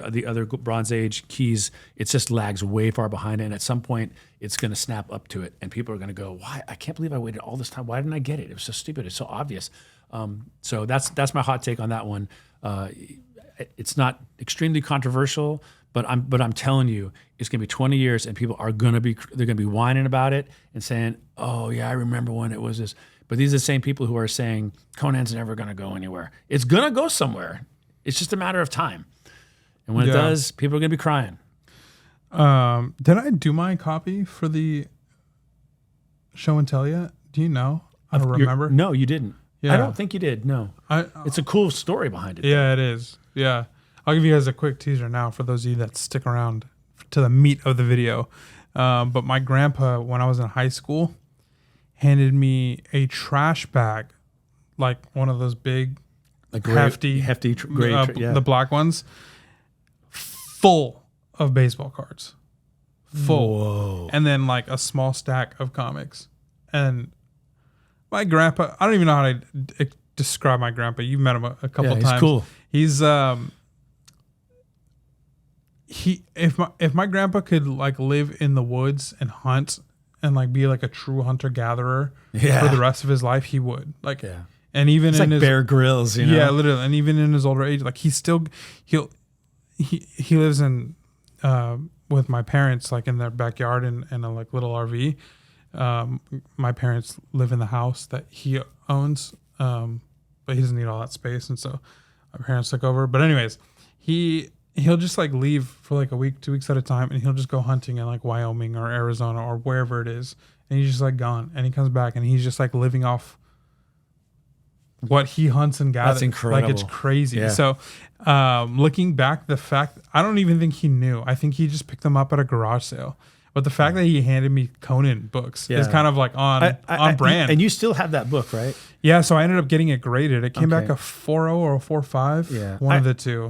the other Bronze Age keys, it just lags way far behind it. And at some point, it's going to snap up to it, and people are going to go, "Why? I can't believe I waited all this time. Why didn't I get it? It was so stupid. It's so obvious." So that's my hot take on that one. It's not extremely controversial, But I'm telling you, it's gonna be 20 years, and people are they're gonna be whining about it and saying, "Oh yeah, I remember when it was this." But these are the same people who are saying Conan's never gonna go anywhere. It's gonna go somewhere. It's just a matter of time. And when it does, people are gonna be crying. Did I do my copy for the show and tell yet? Do you know? I don't remember. No, you didn't. Yeah. I don't think you did. No. It's a cool story behind it. Yeah, it is. Yeah. I'll give you guys a quick teaser now for those of you that stick around to the meat of the video. But my grandpa, when I was in high school, handed me a trash bag, like one of those big, hefty gray, the black ones, full of baseball cards. Full. Whoa. And then like a small stack of comics. And my grandpa, I don't even know how to describe my grandpa. You've met him a couple times. He's cool. He's if my grandpa could like live in the woods and hunt and like be like a true hunter gatherer for the rest of his life, he would. Like, and even it's in like his Bear Grylls, you know? Yeah, literally. And even in his older age, like he lives in with my parents, like in their backyard in a like little RV. My parents live in the house that he owns, but he doesn't need all that space, and so my parents took over. But anyways, he'll just like leave for like a week, 2 weeks at a time, and he'll just go hunting in like Wyoming or Arizona or wherever it is, and he's just like gone, and he comes back and he's just like living off what he hunts and gathers. That's incredible. Like it's crazy. Yeah. So looking back, the fact, I don't even think he knew. I think he just picked them up at a garage sale. But the fact that he handed me Conan books is kind of like on brand. And you still have that book, right? Yeah, so I ended up getting it graded. It came back a 4.0 or a 4.5. Yeah. One of the two.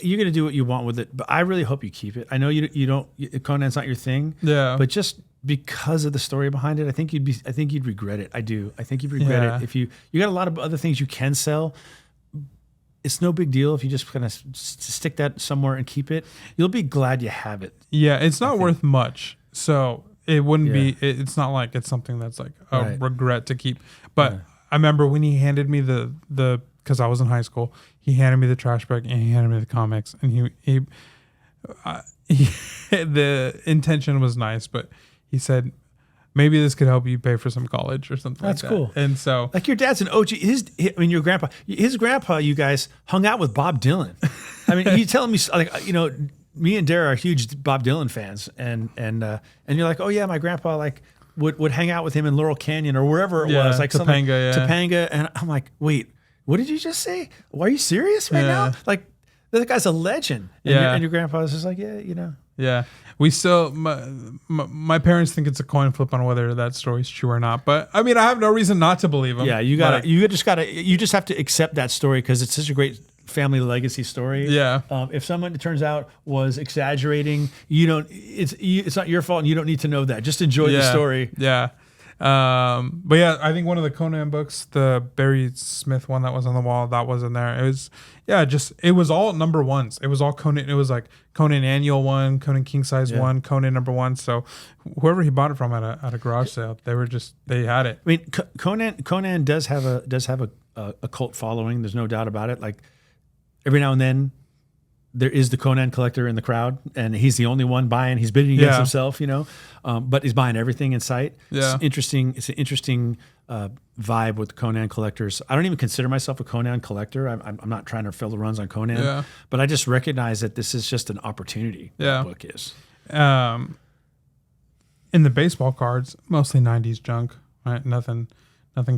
You're going to do what you want with it, but I really hope you keep it. I know you don't, Conan's not your thing. Yeah. But just because of the story behind it, I think you'd regret it. I do. I think you'd regret it if you got a lot of other things you can sell. It's no big deal if you just kind of stick that somewhere and keep it. You'll be glad you have it. Yeah, it's not worth much. So it wouldn't be, it's not like it's something that's like a regret to keep. But I remember when he handed me the because I was in high school, he handed me the trash bag and he handed me the comics. And he the intention was nice, but he said, maybe this could help you pay for some college or something like that. That's cool. And so, like your dad's an OG. Your grandpa, you guys hung out with Bob Dylan. I mean, you telling me like, you know, me and Dara are huge Bob Dylan fans, and you're like, oh yeah, my grandpa like would hang out with him in Laurel Canyon or wherever it was, like Topanga, and I'm like, wait, what did you just say? Why are you serious right now? Like, that guy's a legend. And your grandpa was just like, yeah, you know. Yeah, we still my parents think it's a coin flip on whether that story's true or not. But I mean, I have no reason not to believe them. Yeah, you just have to accept that story because it's such a great family legacy story. Yeah. If someone, it turns out, was exaggerating, it's not your fault, and you don't need to know that. Just enjoy the story. Yeah. But yeah, I think one of the Conan books, the Barry Smith one that was on the wall, that was in there. It was, it was all number ones. It was all Conan. It was like Conan Annual 1, Conan King Size 1, Conan number 1. So whoever he bought it from at a garage sale, they had it. I mean, Conan does have a cult following. There's no doubt about it. Like every now and then, there is the Conan collector in the crowd, and he's the only one buying. He's bidding against himself, you know, but he's buying everything in sight. Yeah. It's an interesting vibe with Conan collectors. I don't even consider myself a Conan collector. I'm not trying to fill the runs on Conan, but I just recognize that this is just an opportunity. Yeah. The book is. In the baseball cards, mostly 90s junk, right? Nothing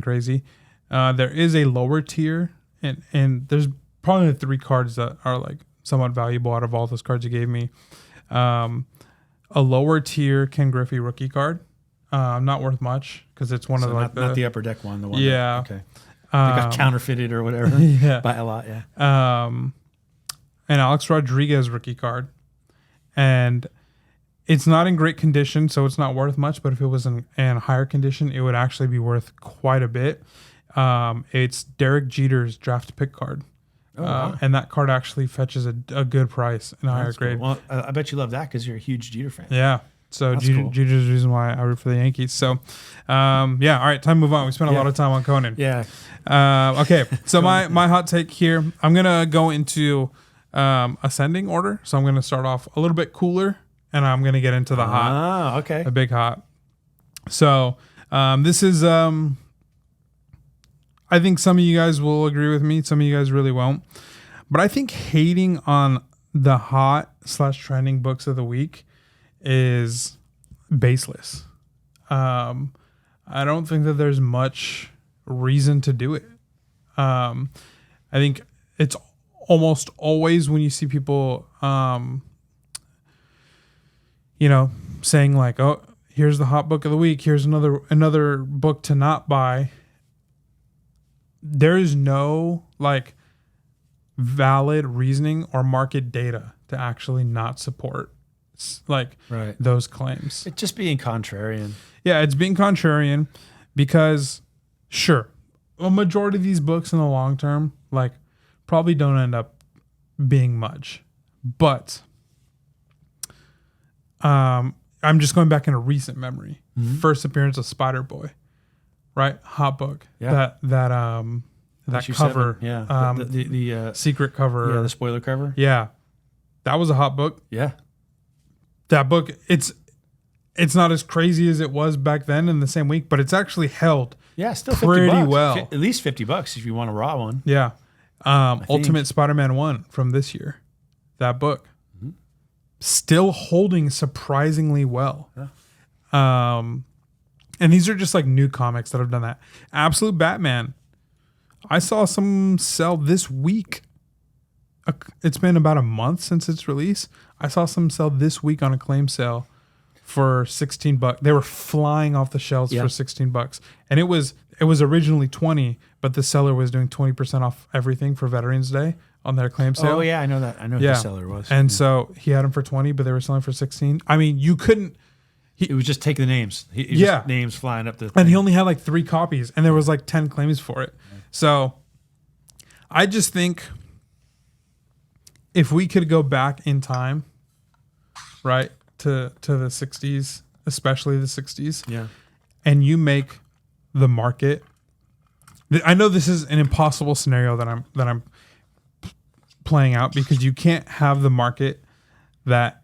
crazy. There is a lower tier, and there's probably 3 cards that are like somewhat valuable out of all those cards you gave me. A lower tier Ken Griffey rookie card, not worth much because it's one of not the upper deck one. The one. Yeah. Okay. They got counterfeited or whatever. By a lot. Yeah. An Alex Rodriguez rookie card, and it's not in great condition, so it's not worth much. But if it was in higher condition, it would actually be worth quite a bit. It's Derek Jeter's draft pick card. Oh, wow. And that card actually fetches a good price in a higher grade. Cool. Well, I bet you love that because you're a huge Jeter fan. Yeah. So Jeter's the reason why I root for the Yankees. So, all right, time to move on. We spent a lot of time on Conan. Yeah. Okay. So my hot take here, I'm going to go into ascending order. So I'm going to start off a little bit cooler, and I'm going to get into the hot. Ah, okay. A big hot. So this is, I think some of you guys will agree with me. Some of you guys really won't. But I think hating on the hot / trending books of the week is baseless. I don't think that there's much reason to do it. I think it's almost always when you see people, saying like, oh, here's the hot book of the week. Here's another book to not buy. There is no like valid reasoning or market data to actually not support like those claims. It's just being contrarian. Yeah, it's being contrarian because sure, a majority of these books in the long term like probably don't end up being much. But I'm just going back in a recent memory. Mm-hmm. First appearance of Spider-Boy, right? Hot book. Yeah. That cover. 7. Yeah. The secret cover. Yeah, the spoiler cover. Yeah. That was a hot book. Yeah. That book, it's not as crazy as it was back then in the same week, but it's actually held still pretty $50. well. At least $50 if you want a raw one. Yeah. Ultimate Spider-Man 1 from this year. That book. Mm-hmm. Still holding surprisingly well. Yeah. And these are just like new comics that have done that. Absolute Batman. I saw some sell this week. It's been about a month since its release. I saw some sell this week on a claim sale for $16. They were flying off the shelves for $16. And it was originally $20, but the seller was doing 20% off everything for Veterans Day on their claim sale. Oh yeah, I know that. I know who the seller was. And so he had them for 20, but they were selling for 16. I mean, you couldn't. It was just taking the names. Just names flying up the thing. And he only had like 3 copies, and there was like 10 claims for it. Yeah. So I just think if we could go back in time, right, to the 60s, especially the 60s, and you make the market. I know this is an impossible scenario that I'm playing out because you can't have the market that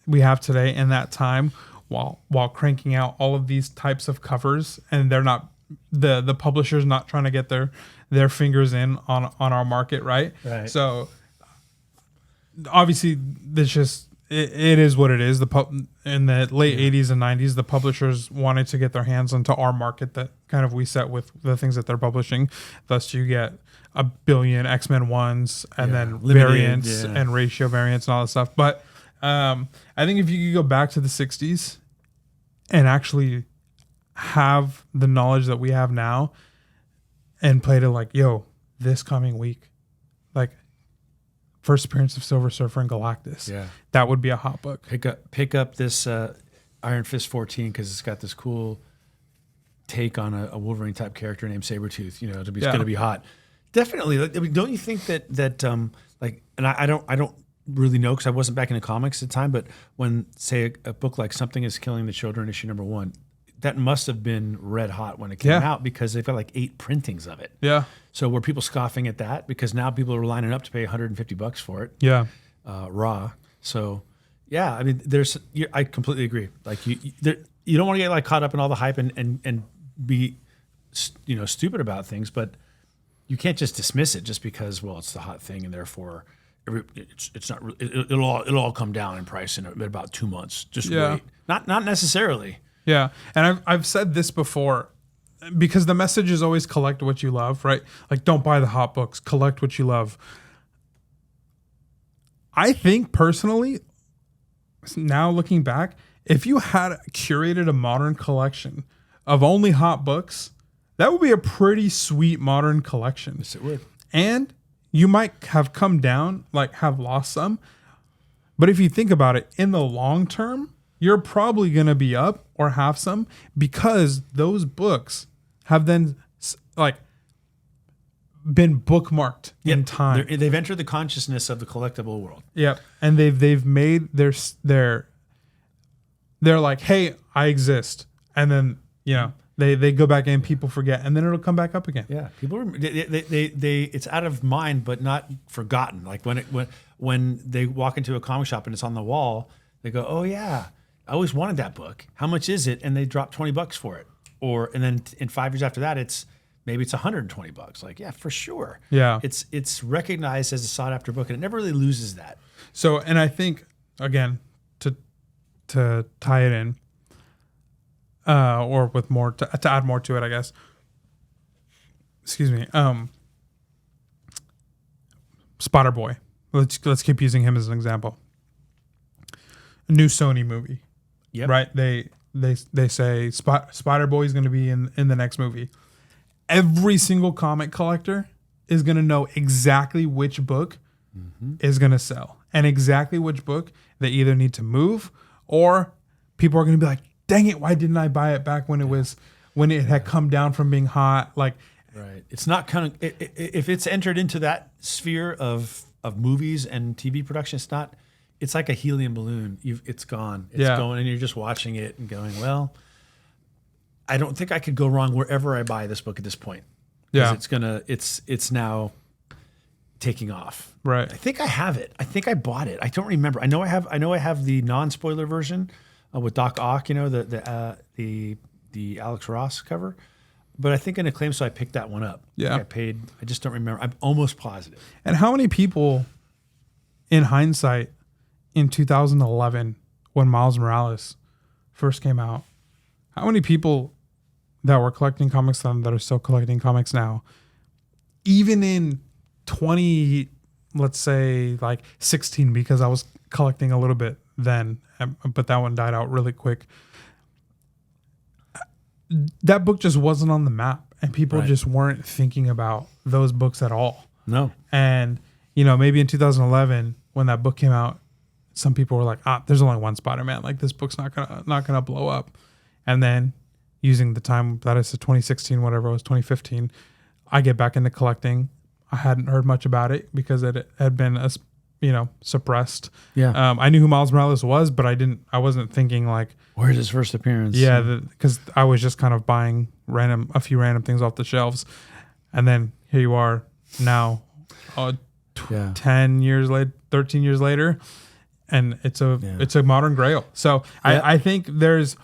we have today in that time while cranking out all of these types of covers, and they're not the publisher's not trying to get their fingers in on our market, right? So obviously this just it is what it is. In the late 80s and 90s, the publishers wanted to get their hands onto our market that kind of we set with the things that they're publishing. Thus you get a billion X-Men ones and then limited, variants and ratio variants and all that stuff. But I think if you could go back to the 60s and actually have the knowledge that we have now and play to like, yo, this coming week, like first appearance of Silver Surfer and Galactus. Yeah. That would be a hot book. Pick up this Iron Fist 14 because it's got this cool take on a Wolverine type character named Sabretooth. You know, it's going to be hot. Definitely. I mean, don't you think that like, and I don't really know because I wasn't back in the comics at the time, but when say a book like Something Is Killing the Children issue #1, that must have been red hot when it came out because they've got like 8 printings of it. Yeah. So were people scoffing at that because now people are lining up to pay $150 for it? Yeah. Raw. So yeah, I mean, I completely agree. Like you don't want to get like caught up in all the hype and be stupid about things, but you can't just dismiss it just because it's the hot thing and therefore it's not. It'll all come down in price in about 2 months. Just wait. Not necessarily. Yeah, and I've said this before because the message is always collect what you love, right? Like don't buy the hot books, collect what you love. I think personally, now looking back, if you had curated a modern collection of only hot books, that would be a pretty sweet modern collection. Yes, it would. And you might have come down, like have lost some. But if you think about it, in the long term, you're probably going to be up or have some because those books have then like been bookmarked in time. They've entered the consciousness of the collectible world. Yep. And they've made they're like, hey, I exist. And then, They go back in, people forget, and then it'll come back up again. Yeah, people they it's out of mind but not forgotten. Like when they walk into a comic shop and it's on the wall, they go, "Oh yeah, I always wanted that book. How much is it?" And they drop $20 for it. And then in 5 years after that, maybe it's $120. Like, yeah, for sure. Yeah, it's recognized as a sought after book, and it never really loses that. So, and I think again to tie it in. Or with more to add more to it, I guess. Excuse me. Spotter Boy. Let's keep using him as an example. A new Sony movie. Yep. Right? They say Spider Boy is going to be in the next movie. Every single comic collector is going to know exactly which book is going to sell and exactly which book they either need to move or people are going to be like, dang it, why didn't I buy it back when it had come down from being hot? Like, right. It's not kind of if it's entered into that sphere of movies and TV production, it's like a helium balloon. It's gone. It's going, and you're just watching it and going, well, I don't think I could go wrong wherever I buy this book at this point. Yeah. It's now taking off. Right. I think I have it. I think I bought it. I don't remember. I know I have the non-spoiler version. With Doc Ock, the Alex Ross cover, but I think in Acclaim, so I picked that one up. Yeah, I paid. I just don't remember. I'm almost positive. And how many people, in hindsight, in 2011, when Miles Morales first came out, how many people that were collecting comics then that are still collecting comics now, even in 20, let's say like 16, because I was collecting a little bit then, but that one died out really quick. That book just wasn't on the map, and people just weren't thinking about those books at all. No. And maybe in 2011 when that book came out, some people were like, there's only one Spider-Man. Like, this book's not gonna blow up. And then using the time that is 2016, whatever it was, 2015, I get back into collecting. I hadn't heard much about it because it had been suppressed. Yeah. I knew who Miles Morales was, but I wasn't thinking like, where's his first appearance? Yeah, because I was just kind of buying a few random things off the shelves, and then here you are now, 10 years later, 13 years later, and it's a modern grail. So I think there is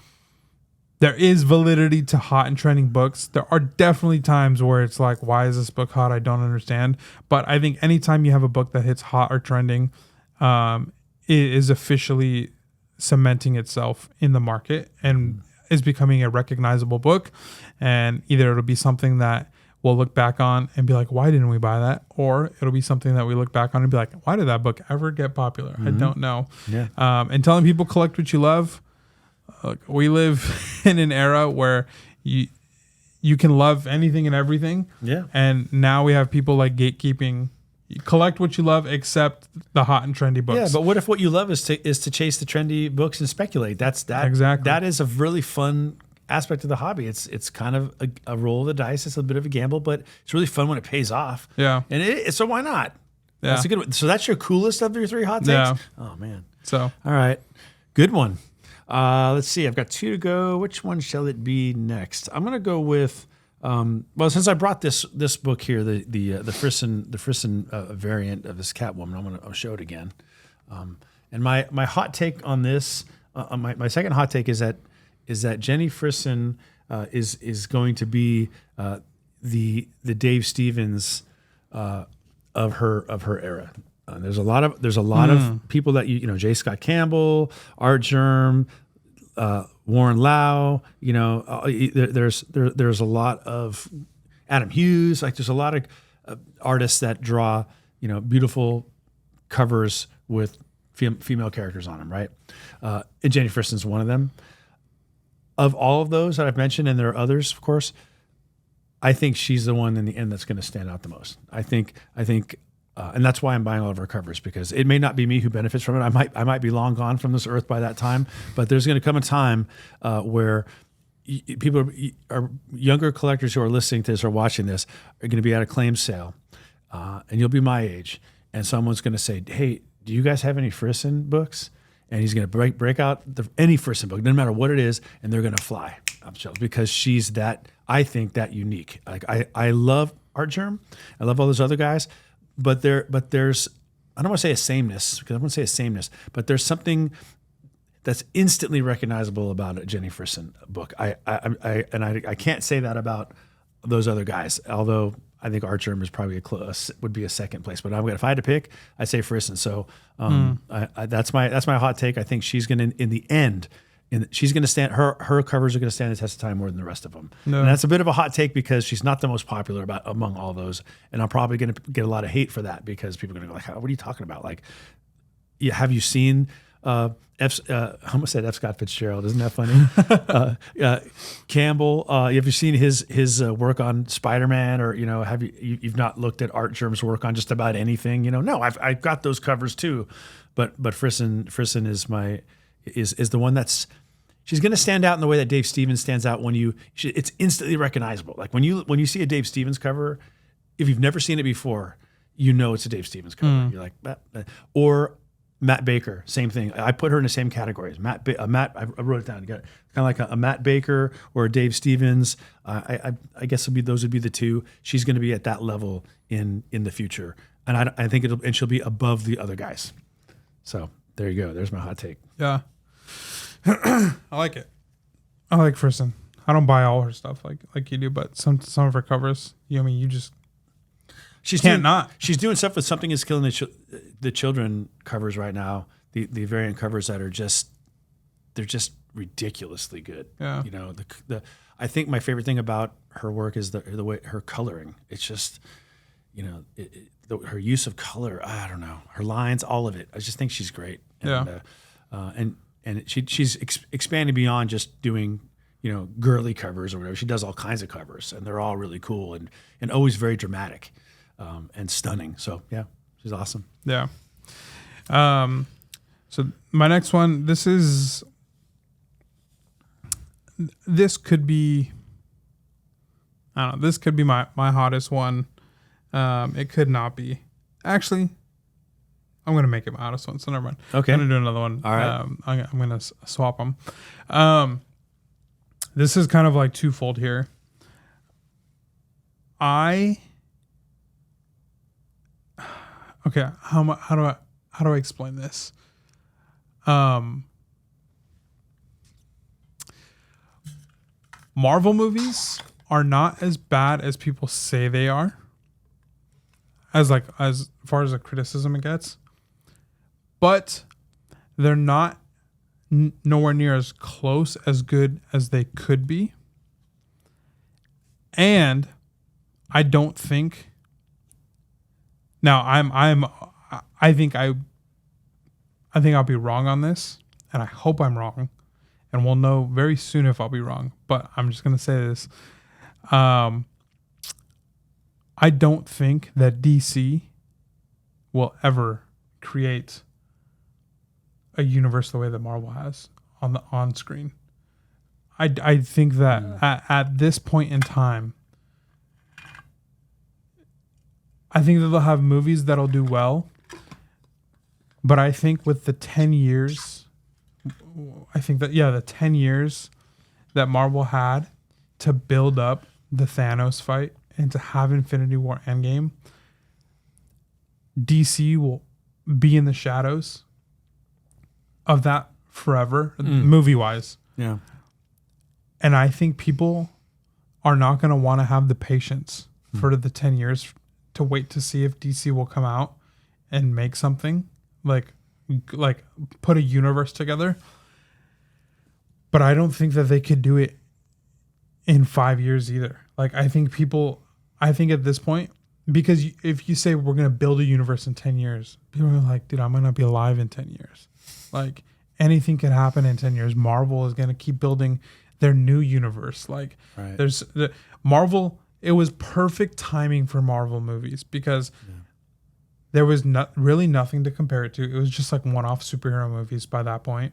validity to hot and trending books. There are definitely times where it's like, why is this book hot? I don't understand. But I think anytime you have a book that hits hot or trending, it is officially cementing itself in the market and is becoming a recognizable book. And either it'll be something that we'll look back on and be like, why didn't we buy that? Or it'll be something that we look back on and be like, why did that book ever get popular? I don't know. Yeah. And telling people collect what you love. We live in an era where you can love anything and everything. Yeah. And now we have people like gatekeeping. You collect what you love, except the hot and trendy books. Yeah, but what if what you love is to chase the trendy books and speculate? Exactly. That is a really fun aspect of the hobby. It's kind of a roll of the dice. It's a bit of a gamble, but it's really fun when it pays off. Yeah. And so why not? Yeah. That's a good one. So that's your coolest of your 3 hot takes? Yeah. Oh man. So all right. Good one. Let's see. I've got 2 to go. Which one shall it be next? I'm gonna go with since I brought this book here, the Frisson variant of this Catwoman, I'll show it again. And my hot take on this, my second hot take is that Jenny Frisson is going to be the Dave Stevens of her era. There's a lot of people that J. Scott Campbell, Art Germ, Warren Lau. There's a lot of Adam Hughes. Like, there's a lot of artists that draw beautiful covers with female characters on them, right? And Jenny Frisson's one of them. Of all of those that I've mentioned, and there are others, of course, I think she's the one in the end that's going to stand out the most. I think, and that's why I'm buying all of her covers, because it may not be me who benefits from it. I might be long gone from this earth by that time, but there's going to come a time where people are younger collectors who are listening to this or watching this are going to be at a claim sale, and you'll be my age, and someone's going to say, "Hey, do you guys have any Frisson books?" And he's going to break out any Frisson book, no matter what it is, and they're going to fly. I'm jealous because she's that, I think, that unique. Like I love Art Germ. I love all those other guys, but there's, I don't want to say a sameness, because I want to say a sameness, but there's something that's instantly recognizable about a Jenny Frison book. I can't say that about those other guys, although I think Art Germ is probably would be a second place. But if I had to pick, I'd say Frison. So that's my hot take. I think she's gonna, in the end, she's gonna stand. Her covers are gonna stand the test of time more than the rest of them. No. And that's a bit of a hot take because she's not the most popular among all those. And I'm probably gonna get a lot of hate for that because people are gonna go like, "What are you talking about?" Like, have you seen? I almost said F. Scott Fitzgerald. Isn't that funny? Campbell. Have you seen his work on Spider-Man, or have you've not looked at Art Germ's work on just about anything? No, I've got those covers too, but Frison is the one that's, she's going to stand out in the way that Dave Stevens stands out it's instantly recognizable. Like when you see a Dave Stevens cover, if you've never seen it before, it's a Dave Stevens cover. You're like, or Matt Baker, same thing. I put her in the same category as Matt. I wrote it down. Kind of like a Matt Baker or a Dave Stevens. I guess those would be the two. She's going to be at that level in the future, and I think she'll be above the other guys. So there you go. There's my hot take. Yeah, I like it. I like Frison. I don't buy all her stuff like you do, but some of her covers, you just. She's doing stuff with Something Is Killing the Children covers right now. The variant covers that are they're just ridiculously good. Yeah. I think my favorite thing about her work is the way her coloring. It's just, her use of color. I don't know, her lines, all of it. I just think she's great. And, and she's expanded beyond just doing girly covers or whatever. She does all kinds of covers, and they're all really cool and always very dramatic. And stunning. So yeah, she's awesome. Yeah. So my next one, this could be, I don't know, this could be my hottest one. It could not be. Actually, I'm going to make it my hottest one, so never mind. Okay. I'm going to do another one. All right. I'm going to swap them. This is kind of like twofold here. Okay, how do I explain this? Marvel movies are not as bad as people say they are. As far as the criticism it gets, but they're not nowhere near as close as good as they could be. And I don't think. Now I think I'll be wrong on this, and I hope I'm wrong, and we'll know very soon if I'll be wrong. But I'm just gonna say this: I don't think that DC will ever create a universe the way that Marvel has on screen. I think that at this point in time, I think that they'll have movies that'll do well, but I think with the 10 years, the 10 years that Marvel had to build up the Thanos fight and to have Infinity War Endgame, DC will be in the shadows of that forever, movie-wise. Yeah. And I think people are not going to want to have the patience for the 10 years to wait to see if DC will come out and make something like put a universe together. But I don't think that they could do it in 5 years either. Like I think at this point, because if you say we're going to build a universe in 10 years, people are like, dude, I might not be alive in 10 years. Like anything can happen in 10 years. Marvel is going to keep building their new universe. Like there's the Marvel. It was perfect timing for Marvel movies because there was really nothing to compare it to. It was just like one-off superhero movies by that point.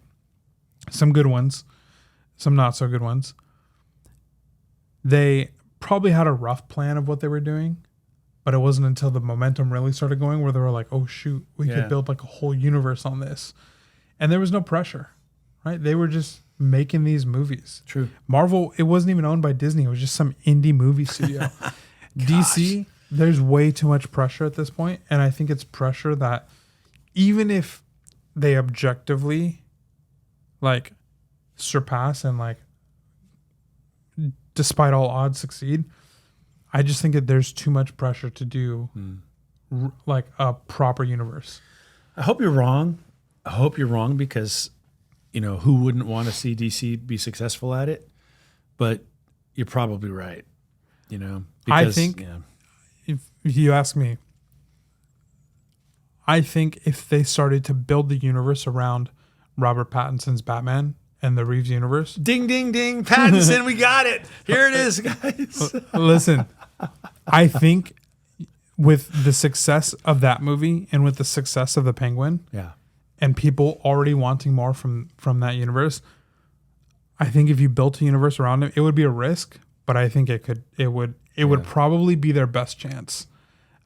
Some good ones, some not so good ones. They probably had a rough plan of what they were doing, but it wasn't until the momentum really started going where they were like, oh shoot, we could build like a whole universe on this. And there was no pressure. right? They were just making these movies. True. Marvel, it wasn't even owned by Disney. It was just some indie movie studio. DC, there's way too much pressure at this point, and I think it's pressure that even if they objectively like surpass and like despite all odds succeed, I just think that there's too much pressure to do like a proper universe. I hope you're wrong. I hope you're wrong because, you know, who wouldn't want to see DC be successful at it? But you're probably right. You know, because, I think if you ask me, I think if they started to build the universe around Robert Pattinson's Batman and the Reeves universe. Ding, ding, ding. Pattinson, we got it. Here it is, guys. Listen, I think with the success of that movie and with the success of the Penguin, Yeah. and people already wanting more from that universe, I think if you built a universe around it, it would be a risk, but I think it would probably be their best chance.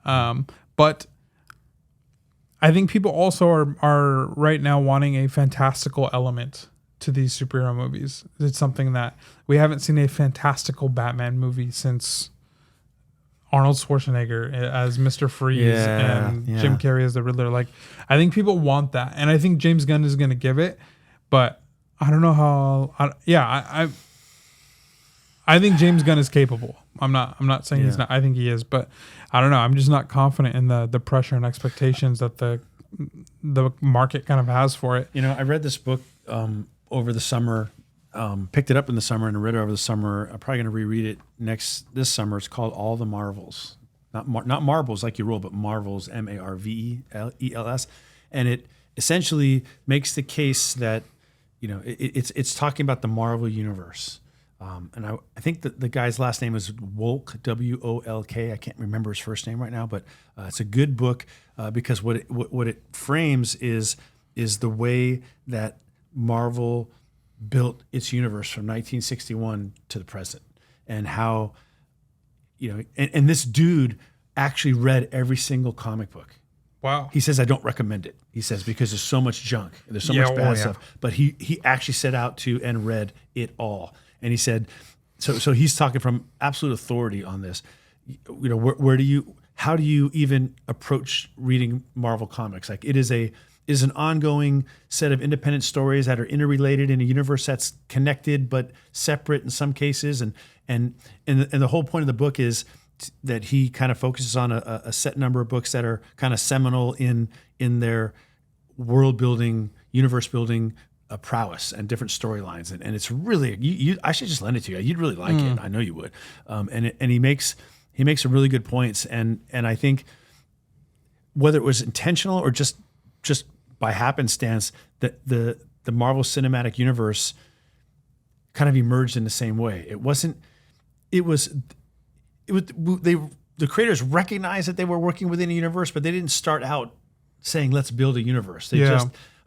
But I think people also are right now wanting a fantastical element to these superhero movies. It's something that we haven't seen a fantastical Batman movie since Arnold Schwarzenegger as Mr. Freeze and Jim Carrey as the Riddler. Like, I think people want that, and I think James Gunn is going to give it, but I don't know how. I think James Gunn is capable. I'm not saying he's not. I think he is, but I don't know. I'm just not confident in the pressure and expectations that the market kind of has for it. You know, I read this book over the summer, picked it up in the summer and read it over the summer. I'm probably going to reread it this summer. It's called All the Marvels. Not marbles like you roll, but Marvels, Marvels. And it essentially makes the case that, you know, it's talking about the Marvel universe. And I think that the guy's last name is Wolk, W-O-L-K. I can't remember his first name right now, but it's a good book because what it frames is the way that Marvel built its universe from 1961 to the present, and how, you know, and this dude actually read every single comic book. Wow. He says, I don't recommend it. He says, because there's so much junk. There's so much bad stuff. But he actually set out to and read it all. And he said, so he's talking from absolute authority on this. You know, how do you even approach reading Marvel comics? Like, it is an ongoing set of independent stories that are interrelated in a universe that's connected but separate in some cases. And the whole point of the book is that he kind of focuses on a set number of books that are kind of seminal in their world building, universe building prowess and different storylines. And it's really, I should just lend it to you. You'd really like it. I know you would. And he makes some really good points. And I think whether it was intentional or just by happenstance, that the Marvel Cinematic Universe kind of emerged in the same way. The creators recognized that they were working within a universe, but they didn't start out saying, let's build a universe.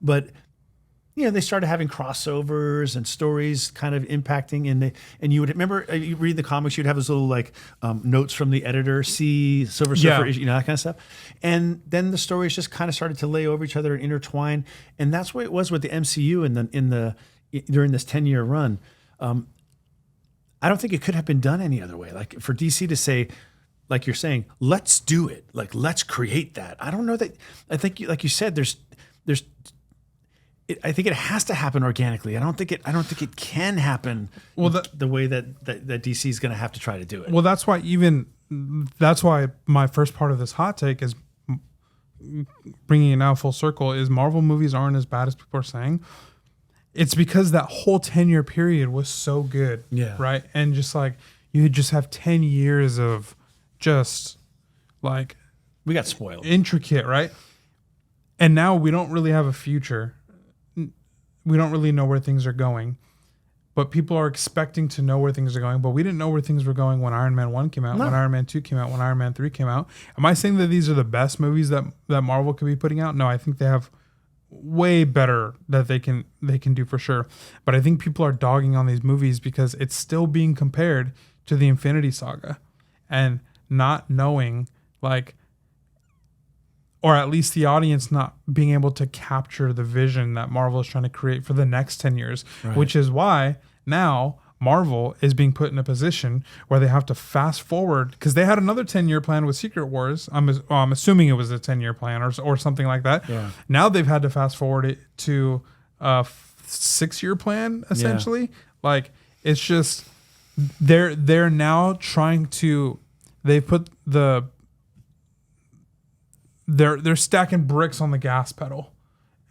But you know, they started having crossovers and stories kind of impacting, and you would remember, you read the comics, you'd have those little like notes from the editor, see Silver Surfer, you know, that kind of stuff. And then the stories just kind of started to lay over each other and intertwine. And that's what it was with the MCU during this 10-year run. I don't think it could have been done any other way. Like, for DC to say, like you're saying, let's do it. Like, let's create that. I don't know that. I think, like you said, I think it has to happen organically. I don't think it can happen. Well, the way that DC is going to have to try to do it. Well, that's why my first part of this hot take is bringing it now full circle. Is Marvel movies aren't as bad as people are saying. It's because that whole 10-year period was so good, right? And just like you just have 10 years of just like we got spoiled, intricate, right? And now we don't really have a future. We don't really know where things are going, but people are expecting to know where things are going. But we didn't know where things were going when Iron Man 1 came out, when Iron Man 2 came out, when Iron Man 3 came out. Am I saying that these are the best movies that Marvel could be putting out? No, I think they have way better that they can do for sure. But I think people are dogging on these movies because it's still being compared to the Infinity Saga and not knowing, like, or at least the audience not being able to capture the vision that Marvel is trying to create for the next 10 years, which is why now Marvel is being put in a position where they have to fast forward, because they had another 10-year plan with Secret Wars. I'm assuming it was a 10-year plan or something like that. Yeah. Now they've had to fast forward it to a 6-year plan, essentially. Yeah. Like, it's just they're now trying to, they put they're stacking bricks on the gas pedal,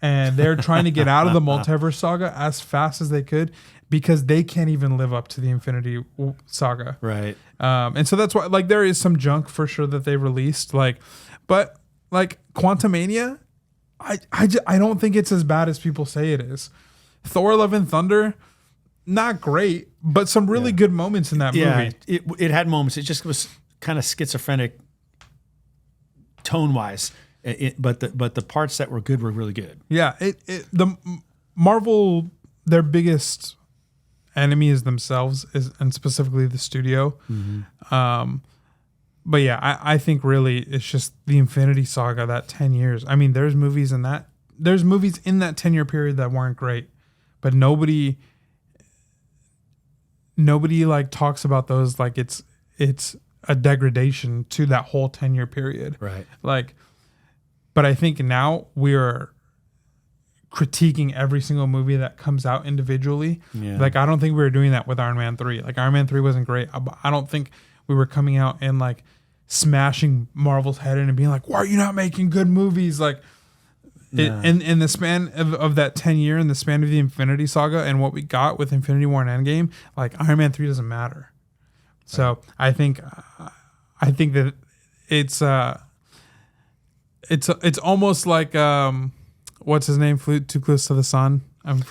and they're trying to get out of the multiverse saga as fast as they could, because they can't even live up to the Infinity Saga. Right. And so that's why, like, there is some junk for sure that they released, like, but like Quantumania, I don't think it's as bad as people say it is. Thor: Love and Thunder, not great, but some really good moments in that movie. It had moments. It just was kind of schizophrenic tone wise, but the parts that were good were really good. Yeah. The Marvel, their biggest enemy is themselves, and specifically the studio. Mm-hmm. But yeah, I think really it's just the Infinity Saga, that 10 years. I mean, there's movies in that 10-year period that weren't great, but nobody like talks about those like it's a degradation to that whole 10-year period. Right. Like, but I think now we are critiquing every single movie that comes out individually. Yeah. Like, I don't think we were doing that with Iron Man 3. Like, Iron Man 3 wasn't great. I don't think we were coming out and like smashing Marvel's head in and being like, why are you not making good movies? Like, in the span of that 10 year, in the span of the Infinity Saga and what we got with Infinity War and Endgame, like, Iron Man 3 doesn't matter. So I think that it's almost like what's his name, flew too close to the sun.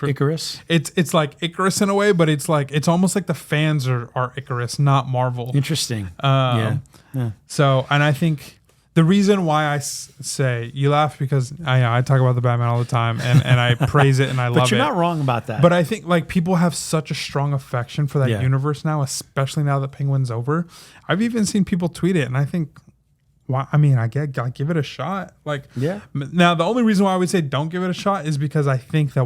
Icarus. It's like Icarus in a way, but it's almost like the fans are Icarus, not Marvel. Interesting. Yeah. So, and I think the reason why I say, you laugh because I talk about the Batman all the time, and I praise it and I love it. But you're not wrong about that. But I think like people have such a strong affection for that universe now, especially now that Penguin's over. I've even seen people tweet it, and I think, well, I mean, I give it a shot. Like, now the only reason why I would say don't give it a shot is because I think that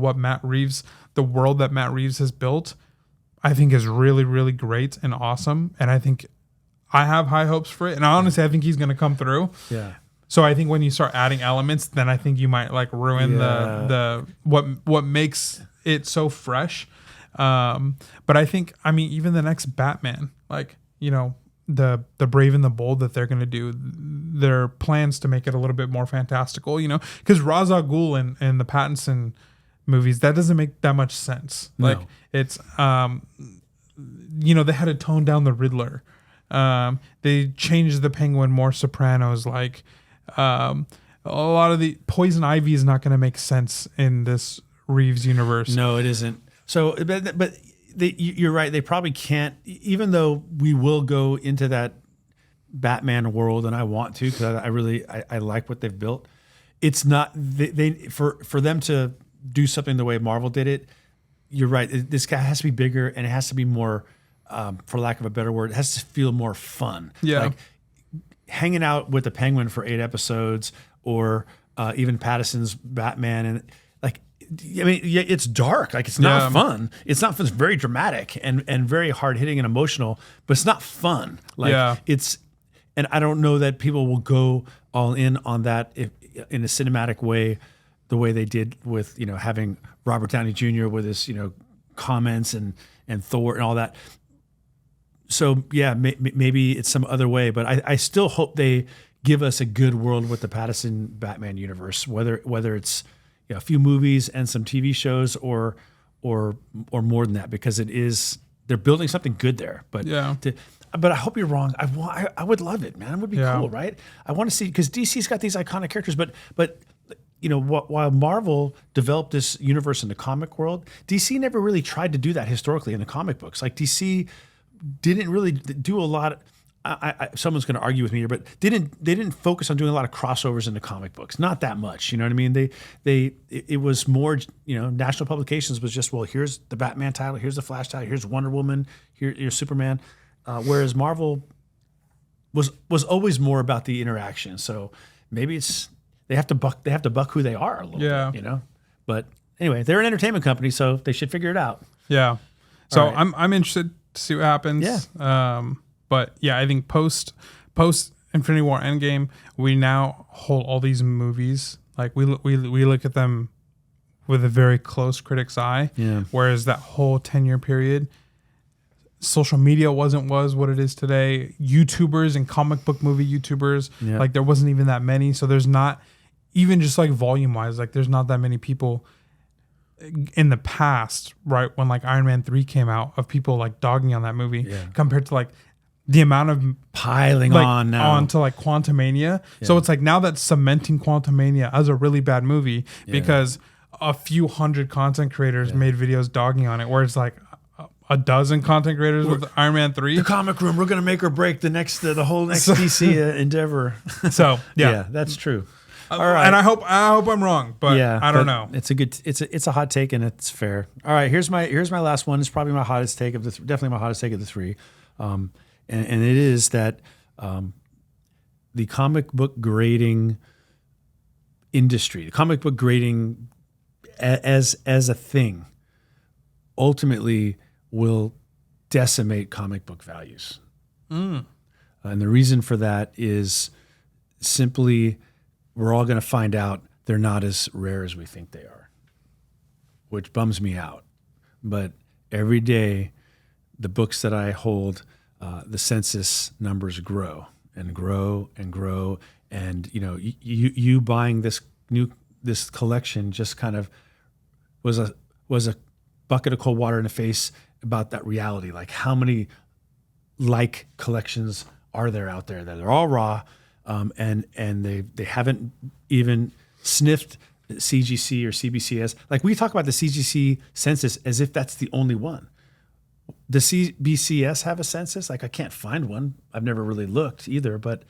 the world that Matt Reeves has built, I think is really, really great and awesome. And I think I have high hopes for it. And honestly, I think he's going to come through. Yeah. So I think when you start adding elements, then I think you might like ruin the what makes it so fresh. But I think, I mean, even the next Batman, like, you know, the Brave and the Bold that they're going to do, their plans to make it a little bit more fantastical, you know, because Ra's al Ghul and the Pattinson movies, that doesn't make that much sense. No. Like, it's, you know, they had to tone down the Riddler. They changed the Penguin more Sopranos. Like, a lot of the Poison Ivy is not going to make sense in this Reeves universe. No, it isn't. So, but you're right. They probably can't, even though we will go into that Batman world, and I want to, because I like what they've built. It's not for them to do something the way Marvel did it. You're right. This guy has to be bigger, and it has to be more, for lack of a better word, it has to feel more fun. Yeah. Like hanging out with the Penguin for 8 episodes, or even Pattinson's Batman, and like, I mean, it's dark. Like, it's not fun. It's not fun. It's very dramatic and very hard hitting and emotional, but it's not fun. Like, and I don't know that people will go all in on that in a cinematic way, the way they did with, you know, having Robert Downey Jr. with his, you know, comments and Thor and all that. So yeah, maybe it's some other way, but I still hope they give us a good world with the Pattinson Batman universe, whether it's, you know, a few movies and some TV shows or more than that, because they're building something good there. But but I hope you're wrong. I would love it, man. It would be cool, right? I want to see, because DC's got these iconic characters, but you know, while Marvel developed this universe in the comic world, DC never really tried to do that historically in the comic books. Like, DC didn't really do a lot. Someone's going to argue with me here, but they didn't focus on doing a lot of crossovers in the comic books. Not that much, you know what I mean? It was more, you know, National Publications was just, well, here's the Batman title, here's the Flash title, here's Wonder Woman, here's Superman. Whereas Marvel was always more about the interaction. So maybe it's they have to buck who they are a little Yeah. bit, you know. But anyway, they're an entertainment company, so they should figure it out. Yeah. So All right. I'm interested to see what happens. Yeah. But yeah, I think post Infinity War Endgame, we now hold all these movies, like we look at them with a very close critic's eye. Yeah. Whereas that whole 10-year period, social media was what it is today. YouTubers and comic book movie YouTubers, Yeah. like there wasn't even that many. So there's not, even just like volume wise, like there's not that many people in the past, right? When like Iron Man 3 came out, of people like dogging on that movie compared to like the amount of Piling like on now. onto like Quantumania. So it's like now that's cementing Quantumania as a really bad movie because a few hundred content creators made videos dogging on it, where it's like a dozen content creators with Iron Man 3. The comic room, we're going to make or break the whole next DC endeavor. So yeah, that's true. All right. And I hope I'm wrong, but I don't know. It's a hot take and it's fair. All right, here's my last one. It's probably my hottest take of definitely my hottest take of the three. And it is that the comic book grading industry, the comic book grading as a thing, ultimately will decimate comic book values. And the reason for that is simply we're all going to find out they're not as rare as we think they are, which bums me out. But every day, the books that I hold, the census numbers grow and grow and grow. And you know, you buying this collection just kind of was a bucket of cold water in the face about that reality. Like, how many like collections are there out there that are all raw, and they haven't even sniffed CGC or CBCS. Like, we talk about the CGC census as if that's the only one. Does CBCS have a census? Like, I can't find one. I've never really looked either. But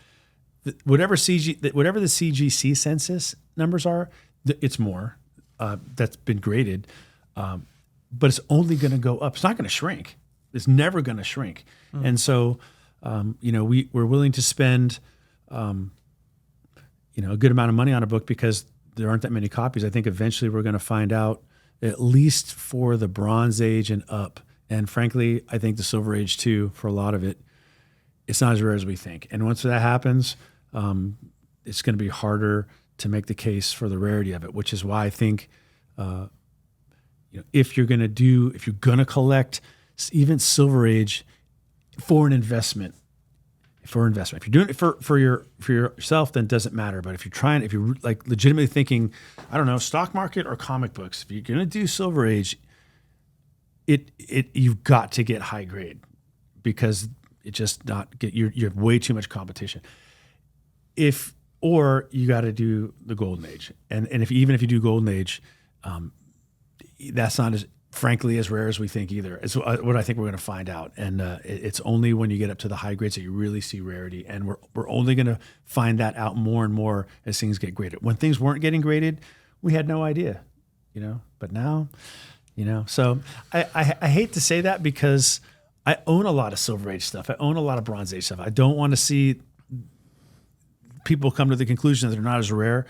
whatever the CGC census numbers are, it's more. That's been graded, but it's only going to go up. It's not going to shrink. It's never going to shrink. And so, we're willing to spend, a good amount of money on a book because there aren't that many copies. I think eventually we're going to find out, at least for the Bronze Age and up, and frankly, I think the Silver Age too, for a lot of it, it's not as rare as we think. And once that happens, it's going to be harder to make the case for the rarity of it, which is why I think, if you're going to collect even Silver Age for an investment, if you're doing it for yourself, then it doesn't matter. But if you're like legitimately thinking, I don't know, stock market or comic books, if you're going to do Silver Age, you've got to get high grade, because it just you have way too much competition. Or you got to do the Golden Age, and if you do Golden Age, that's not frankly as rare as we think either. It's what I think we're going to find out, and it's only when you get up to the high grades that you really see rarity, and we're only going to find that out more and more as things get graded. When things weren't getting graded, we had no idea, But now, So I hate to say that, because I own a lot of Silver Age stuff. I own a lot of Bronze Age stuff. I don't want to see people come to the conclusion that they're not as rare.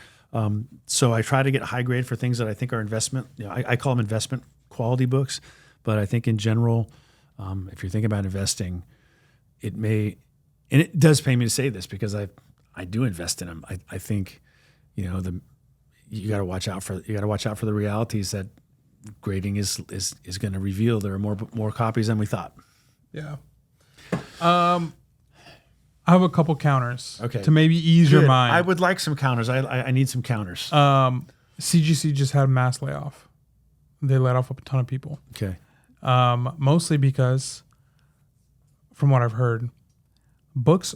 So I try to get high grade for things that I think are investment. I call them investment quality books. But I think in general, if you're thinking about investing, it may, and it does pay me to say this because I do invest in them. I think, you got to watch out for the realities that grading is going to reveal. There are more copies than we thought. Yeah. I have a couple counters to maybe ease Good. your mind. I would like some counters. I need some counters. CGC just had mass layoff. They let off a ton of people. Okay. Mostly because, from what I've heard, books,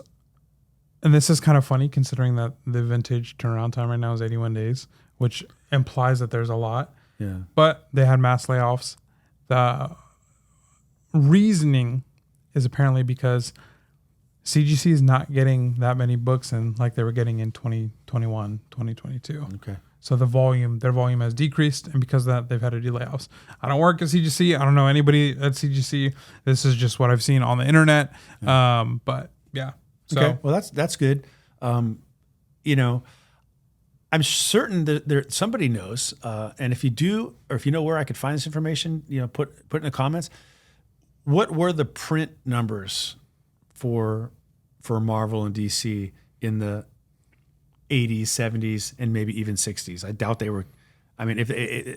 and this is kind of funny considering that the vintage turnaround time right now is 81 days, which implies that there's a lot. Yeah. But they had mass layoffs. The reasoning is apparently because CGC is not getting that many books in like they were getting in 2021, 2022. Okay. So their volume has decreased, and because of that, they've had to do layoffs. I don't work at CGC. I don't know anybody at CGC. This is just what I've seen on the internet. But yeah. So. Okay. Well, that's good. I I'm certain that somebody knows, and if you do, or if you know where I could find this information, put in the comments. What were the print numbers for Marvel and DC in the 80s, 70s, and maybe even 60s? I doubt they were. I mean,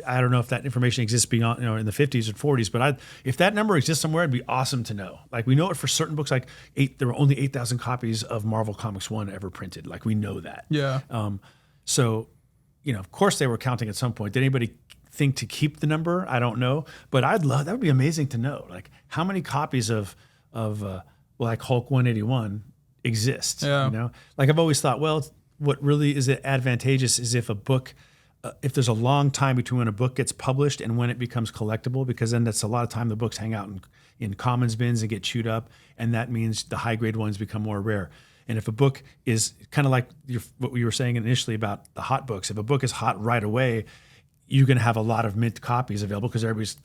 I don't know if that information exists beyond, in the 50s or 40s, but if that number exists somewhere, it'd be awesome to know. Like, we know it for certain books, like there were only 8,000 copies of Marvel Comics 1 ever printed. Like, we know that. Yeah. So, of course they were counting at some point. Did anybody think to keep the number? I don't know, but that would be amazing to know. Like, how many copies of like Hulk 181 exist? Yeah. Like, I've always thought, well, what really is advantageous is if a book, if there's a long time between when a book gets published and when it becomes collectible, because then that's a lot of time the books hang out in commons bins and get chewed up, and that means the high grade ones become more rare. And if a book is kind of like what we were saying initially about the hot books, if a book is hot right away, you're going to have a lot of mint copies available because everybody's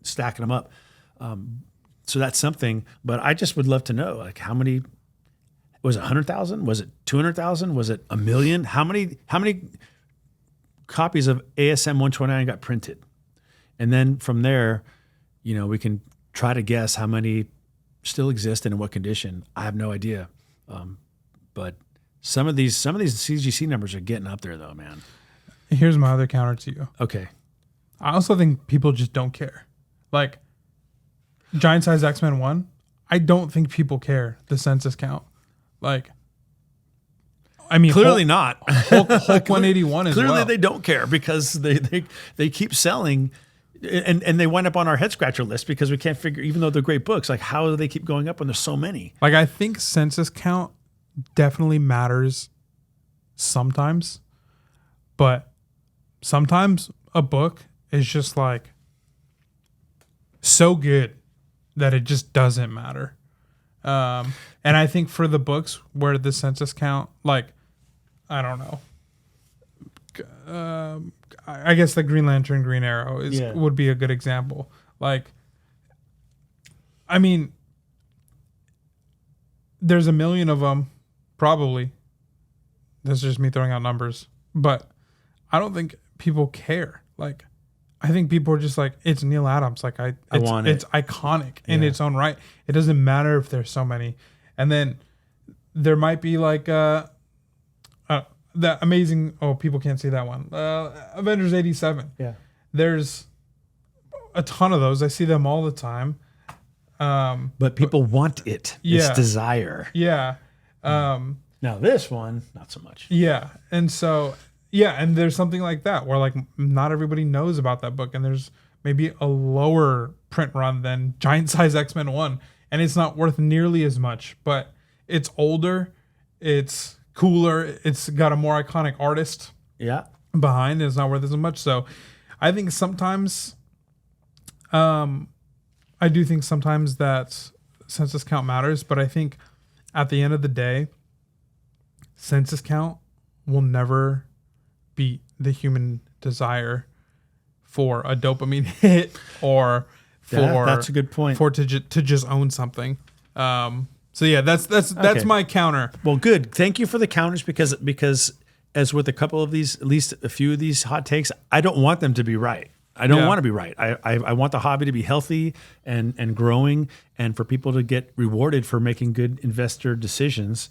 stacking them up. So that's something. But I just would love to know, like, how many, was it 100,000? Was it 200,000? Was it 1 million? How many copies of ASM 129 got printed? And then from there, we can try to guess how many still exist and in what condition. I have no idea. But some of these CGC numbers are getting up there, though, man. Here's my other counter to you. Okay. I also think people just don't care. Like, Giant Size X-Men 1, I don't think people care the census count. Like, I mean, clearly not. Hulk 181 as clearly well. They don't care because they keep selling, and they wind up on our head scratcher list because we can't figure, even though they're great books, like, how do they keep going up when there's so many? Like, I think census count definitely matters sometimes, but sometimes a book is just like so good that it just doesn't matter. And I think for the books where the census count, like, I don't know, I guess the Green Lantern, Green Arrow would be a good example. Like, I mean, there's 1 million of them, probably. That's just me throwing out numbers, but I don't think people care. Like, I think people are just like, it's Neil Adams. Like, it's iconic in its own right. It doesn't matter if there's so many. And then there might be like that amazing. Oh, people can't see that one. Avengers 87. Yeah, there's a ton of those. I see them all the time. But people want it. It's desire. Yeah. Now this one, not so much. Yeah, and so. Yeah, and there's something like that where, like, not everybody knows about that book, and there's maybe a lower print run than Giant Size X-Men 1, and it's not worth nearly as much, but it's older, it's cooler, it's got a more iconic artist behind, and it's not worth as much. So I think sometimes, I do think sometimes that census count matters, but I think at the end of the day, census count will never beat the human desire for a dopamine hit or for that's a good point, for to just own something. So yeah, that's my counter. Well, good. Thank you for the counters because as with a couple of these, at least a few of these hot takes, I don't want them to be right. I don't want to be right. I want the hobby to be healthy and growing, and for people to get rewarded for making good investor decisions,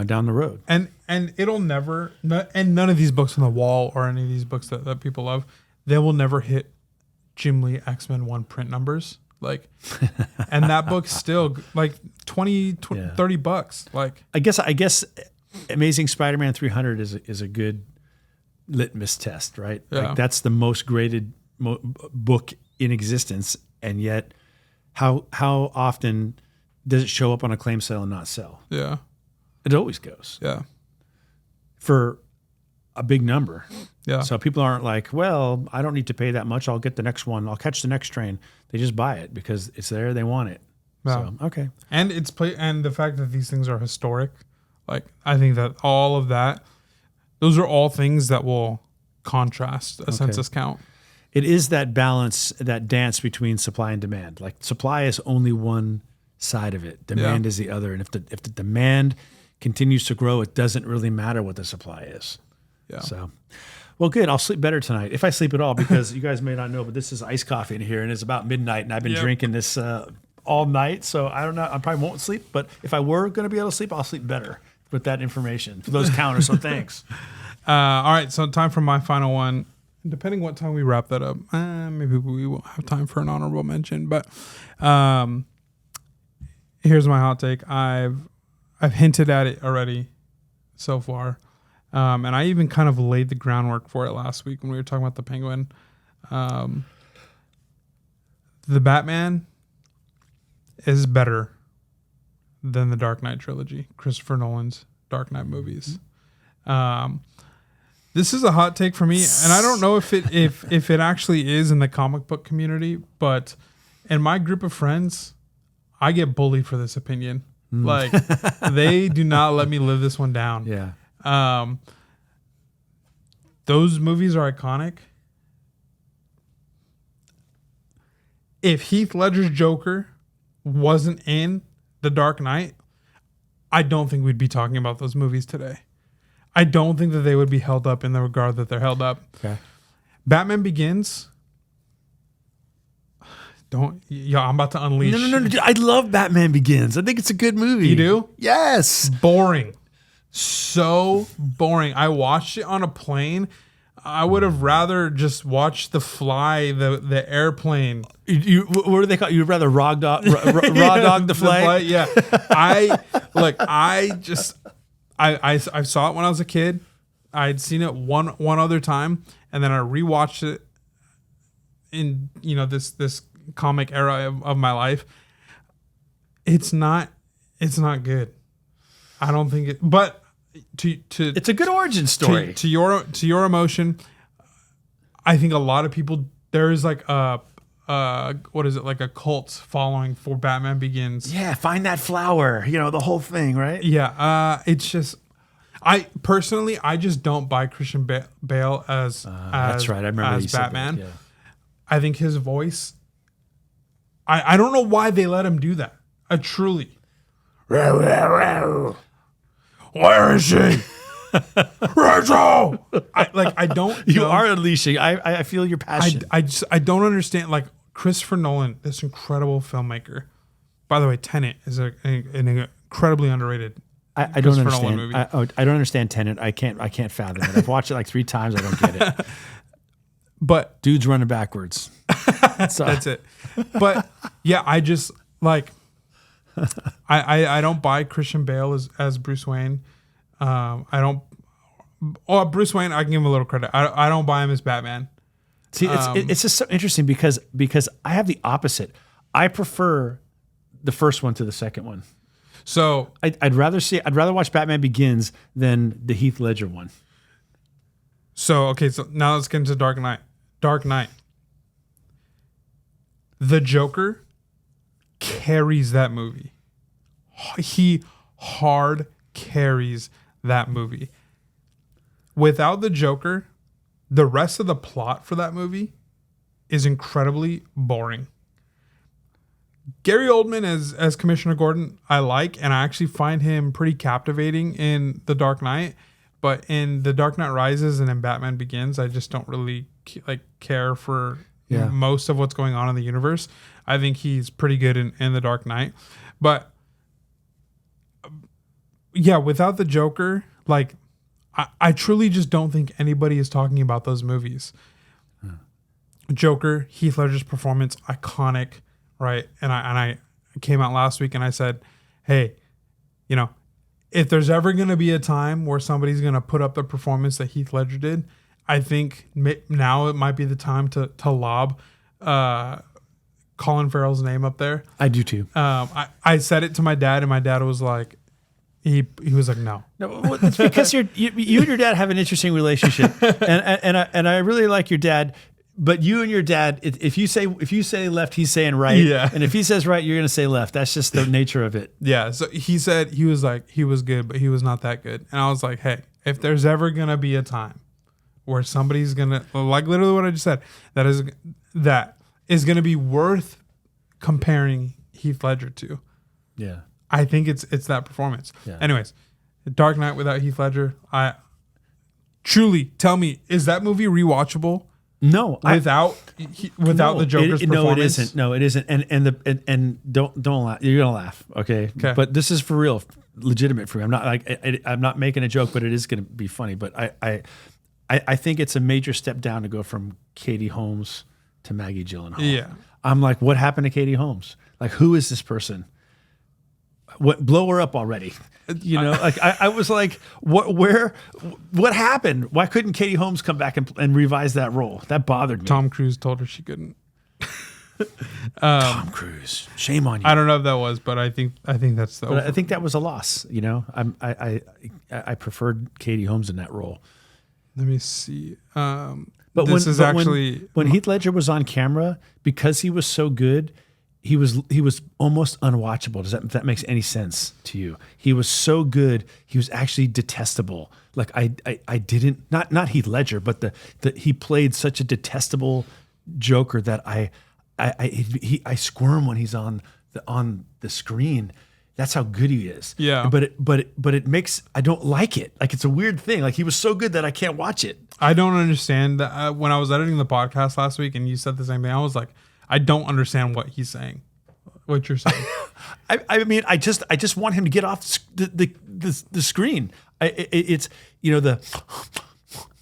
down the road. And it'll never, and none of these books on the wall or any of these books that people love, they will never hit Jim Lee X-Men 1 print numbers. Like, and that book's still like 20 $30. Like, I guess Amazing Spider-Man 300 is a good litmus test, right? Yeah. Like, that's the most graded book in existence, and yet how often does it show up on a claim sale and not sell? Yeah. It always goes. Yeah. For a big number. Yeah. So people aren't like, well, I don't need to pay that much. I'll get the next one. I'll catch the next train. They just buy it because it's there. They want it. Yeah. So, okay. And and the fact that these things are historic, like, I think that all of that, those are all things that will contrast a census count. It is that balance, that dance between supply and demand. Like, supply is only one side of it. Demand is the other. And if the demand continues to grow, it doesn't really matter what the supply is. Yeah. So, well, good. I'll sleep better tonight if I sleep at all, because you guys may not know, but this is iced coffee in here, and it's about midnight, and I've been drinking this all night. So I don't know. I probably won't sleep, but if I were going to be able to sleep, I'll sleep better with that information for those counters. So thanks. All right. So time for my final one. Depending what time we wrap that up, maybe we won't have time for an honorable mention. But here's my hot take. I've hinted at it already so far. And I even kind of laid the groundwork for it last week when we were talking about the Penguin. The Batman is better than the Dark Knight trilogy, Christopher Nolan's Dark Knight movies. This is a hot take for me, and I don't know if it actually is in the comic book community, but in my group of friends, I get bullied for this opinion. Like, they do not let me live this one down. Yeah. Those movies are iconic. If Heath Ledger's Joker wasn't in The Dark Knight, I don't think we'd be talking about those movies today. I don't think that they would be held up in the regard that they're held up. Okay. Batman Begins. I'm about to unleash. No. Dude, I love Batman Begins. I think it's a good movie. You do? Yes. Boring. So boring. I watched it on a plane. I would have rather just watched The Fly, the airplane. What do they call it? You'd rather raw dog the fly? Yeah. I saw it when I was a kid. I'd seen it one other time, and then I rewatched it in this comic era of my life. It's not good. I don't think it. But to it's a good origin story. To your emotion, I think a lot of people, there is like a what is it, like a cult following for Batman Begins. Yeah, find that flower. The whole thing, right? Yeah, it's just, I just don't buy Christian Bale as that's right. I remember as you said Batman. that, yeah. I think his voice. I don't know why they let him do that. Truly. Where is she? Rachel! I don't. You are unleashing. I feel your passion. I don't understand. Like, Christopher Nolan, this incredible filmmaker. By the way, Tenet is an incredibly underrated. I don't understand. I don't understand Tenet. I can't fathom it. I've watched it like 3 times. I don't get it. But dude's running backwards. That's it. But yeah, I just like. I don't buy Christian Bale as Bruce Wayne. I don't. Oh, Bruce Wayne, I can give him a little credit. I don't buy him as Batman. See, it's just so interesting because I have the opposite. I prefer the first one to the second one. So I'd rather watch Batman Begins than the Heath Ledger one. So okay, so now let's get into Dark Knight. Dark Knight. The Joker carries that movie. He hard carries that movie. Without the Joker, the rest of the plot for that movie is incredibly boring. Gary Oldman as Commissioner Gordon, I like, and I actually find him pretty captivating in The Dark Knight. But in The Dark Knight Rises and in Batman Begins, I just don't really care for most of what's going on in the universe. I think he's pretty good in The Dark Knight. But yeah, without the Joker, like, I truly just don't think anybody is talking about those movies. Joker, Heath Ledger's performance, iconic, right? And I came out last week and I said, hey, if there's ever going to be a time where somebody's going to put up the performance that Heath Ledger did, I think now it might be the time to lob Colin Farrell's name up there. I do too. I said it to my dad, and my dad was like, he was like, no. No, it's because you and your dad have an interesting relationship, and I really like your dad. But you and your dad, if you say left, he's saying right. Yeah. And if he says right, you're going to say left. That's just the nature of it. Yeah. So he said he was good, but he was not that good. And I was like, hey, if there's ever going to be a time where somebody's going to, like literally what I just said, that is going to be worth comparing Heath Ledger to. Yeah. I think it's that performance. Yeah. Anyways, Dark Knight without Heath Ledger, truly tell me, is that movie rewatchable No, without the Joker's performance? No, it isn't. No, it isn't. And don't laugh. You're gonna laugh, okay? But this is for real, legitimate for me. I'm not like I'm not making a joke, but it is gonna be funny. But I think it's a major step down to go from Katie Holmes to Maggie Gyllenhaal. Yeah, I'm like, what happened to Katie Holmes? Like, who is this person? What, blow her up already? You know, like I was like, what happened? Why couldn't Katie Holmes come back and revise that role? That bothered me. Tom Cruise told her she couldn't. Tom Cruise, shame on you. I don't know if that was, but I think that's the. I think that was a loss. You know, I preferred Katie Holmes in that role. Let me see. But when Heath Ledger was on camera, because he was so good, he was almost unwatchable. If that makes any sense to you? He was so good, he was actually detestable. Like I didn't, not Heath Ledger, but he played such a detestable Joker that I squirm when he's on the screen. That's how good he is. Yeah. But it makes, I don't like it. Like, it's a weird thing. Like, he was so good that I can't watch it. I don't understand that. When I was editing the podcast last week and you said the same thing, I was like, I don't understand what he's saying. What you're saying. I mean, I just want him to get off the screen. It's, you know,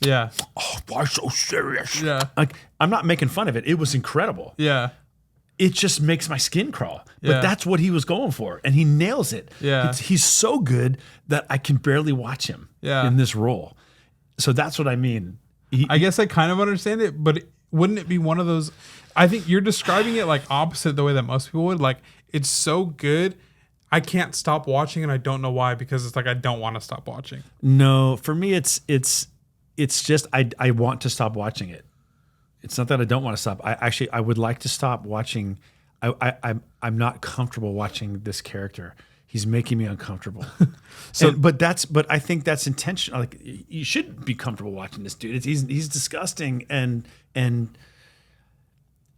yeah. Oh, why so serious? Yeah. Like, I'm not making fun of it. It was incredible. Yeah. It just makes my skin crawl. But Yeah. that's what he was going for. And he nails it. Yeah. He's so good that I can barely watch him in this role. So that's what I mean. I guess I kind of understand it, but wouldn't it be one of those? I think you're describing it like opposite the way that most people would. Like, it's so good, I can't stop watching, and I don't know why, because it's like I don't want to stop watching. No, for me, it's just I want to stop watching it. It's not that I don't want to stop. I would like to stop watching. I'm not comfortable watching this character. He's making me uncomfortable. But I think that's intentional. Like, you shouldn't be comfortable watching this dude. He's disgusting, and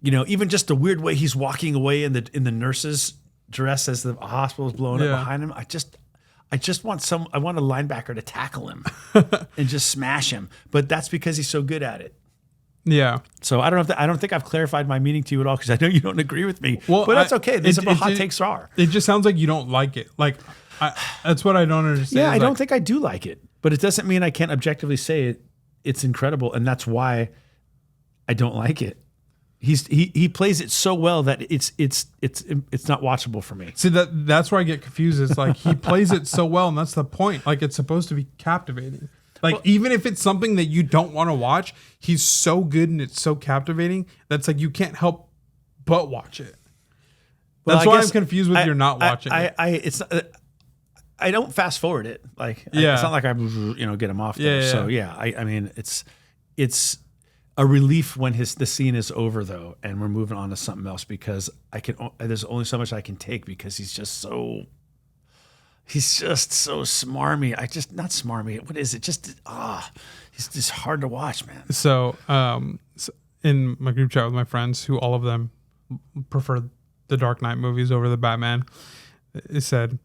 you know, even just the weird way he's walking away in the nurse's dress as the hospital's blowing up behind him. I just want a linebacker to tackle him and just smash him. But that's because he's so good at it. Yeah. So I don't think I've clarified my meaning to you at all, because I know you don't agree with me. Well, but that's okay. This is what hot takes are. It just sounds like you don't like it. Like, that's what I don't understand. Yeah, I don't think I do like it, but it doesn't mean I can't objectively say it's incredible, and that's why I don't like it. He plays it so well that it's not watchable for me. See, that's where I get confused. It's like he plays it so well, and that's the point. Like, it's supposed to be captivating. Like, even if it's something that you don't want to watch, he's so good and it's so captivating that's like you can't help but watch it. That's why I'm confused with you're not watching it. I don't fast forward it. Like, it's not like I get him off there. So I mean, it's a relief when the scene is over, though, and we're moving on to something else, because there's only so much I can take, because he's just so smarmy. Not smarmy. What is it? He's just hard to watch, man. So, in my group chat with my friends, who all of them prefer the Dark Knight movies over the Batman, it said,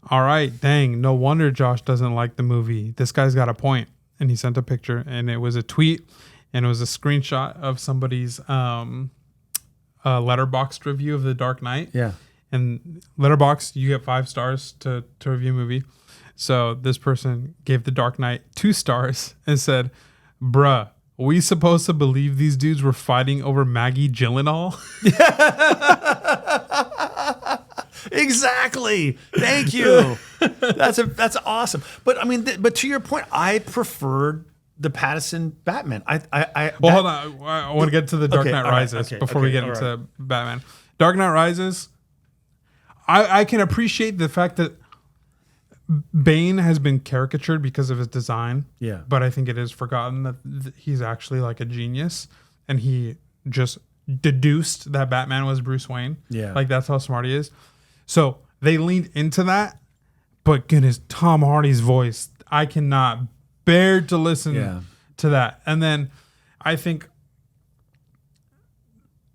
"All right, dang, no wonder Josh doesn't like the movie. This guy's got a point." And he sent a picture, and it was a tweet, and it was a screenshot of somebody's Letterboxd review of the Dark Knight. Yeah. And Letterboxd, you get 5 stars to review a movie. So this person gave The Dark Knight 2 stars and said, "Bruh, we supposed to believe these dudes were fighting over Maggie Gyllenhaal?" Exactly. Thank you. That's awesome. But I mean, but to your point, I preferred the Pattinson Batman. Hold on. I want to get to the Dark Knight Rises before we get into Batman. Dark Knight Rises. I can appreciate the fact that Bane has been caricatured because of his design. Yeah. But I think it is forgotten that he's actually like a genius, and he just deduced that Batman was Bruce Wayne. Yeah. Like, that's how smart he is. So they leaned into that, but goodness, Tom Hardy's voice, I cannot bear to listen to that. And then I think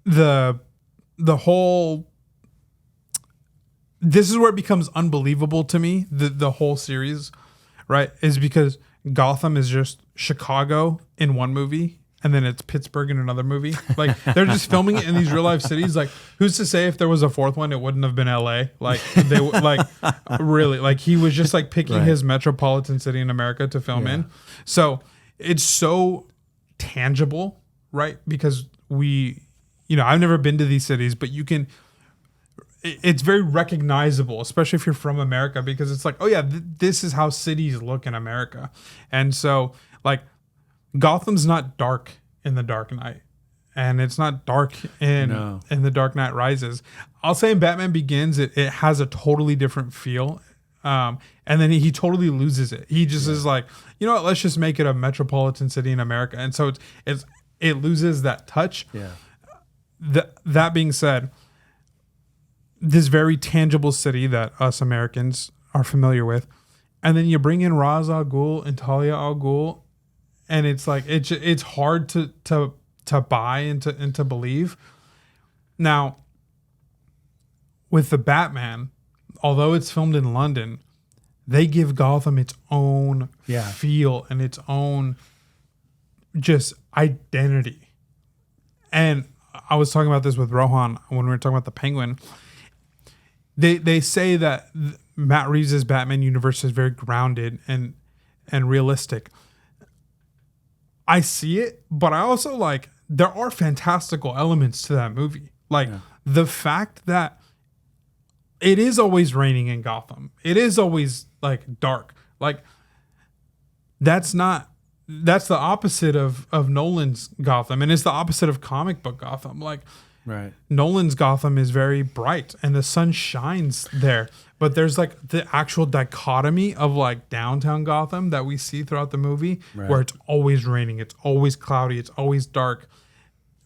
the whole, this is where it becomes unbelievable to me, the whole series, right? Is because Gotham is just Chicago in one movie, and then it's Pittsburgh in another movie. Like they're just filming it in these real life cities. Like who's to say if there was a fourth one, it wouldn't have been L.A. Like they like really like he was just like picking his metropolitan city in America to film in. So it's so tangible, right? Because I've never been to these cities, but you can. It's very recognizable, especially if you're from America, because it's like, oh yeah, this is how cities look in America. And so like Gotham's not dark in The Dark Knight, and it's not dark in The Dark Knight Rises. I'll say in Batman Begins, it has a totally different feel. And then he totally loses it. He just is like, you know what, let's just make it a metropolitan city in America. And so it loses that touch. Yeah. That being said, this very tangible city that us Americans are familiar with, and then you bring in Ra's al Ghul and Talia al Ghul, and it's like it's hard to buy and to believe. Now, with the Batman, although it's filmed in London, they give Gotham its own feel and its own just identity. And I was talking about this with Rohan when we were talking about the Penguin. They say that Matt Reeves' Batman universe is very grounded and realistic. I see it, but I also like there are fantastical elements to that movie. Like the fact that it is always raining in Gotham. It is always like dark. Like that's the opposite of Nolan's Gotham, and it's the opposite of comic book Gotham. Like Nolan's Gotham is very bright and the sun shines there, but there's like the actual dichotomy of like downtown Gotham that we see throughout the movie, where it's always raining, it's always cloudy, it's always dark.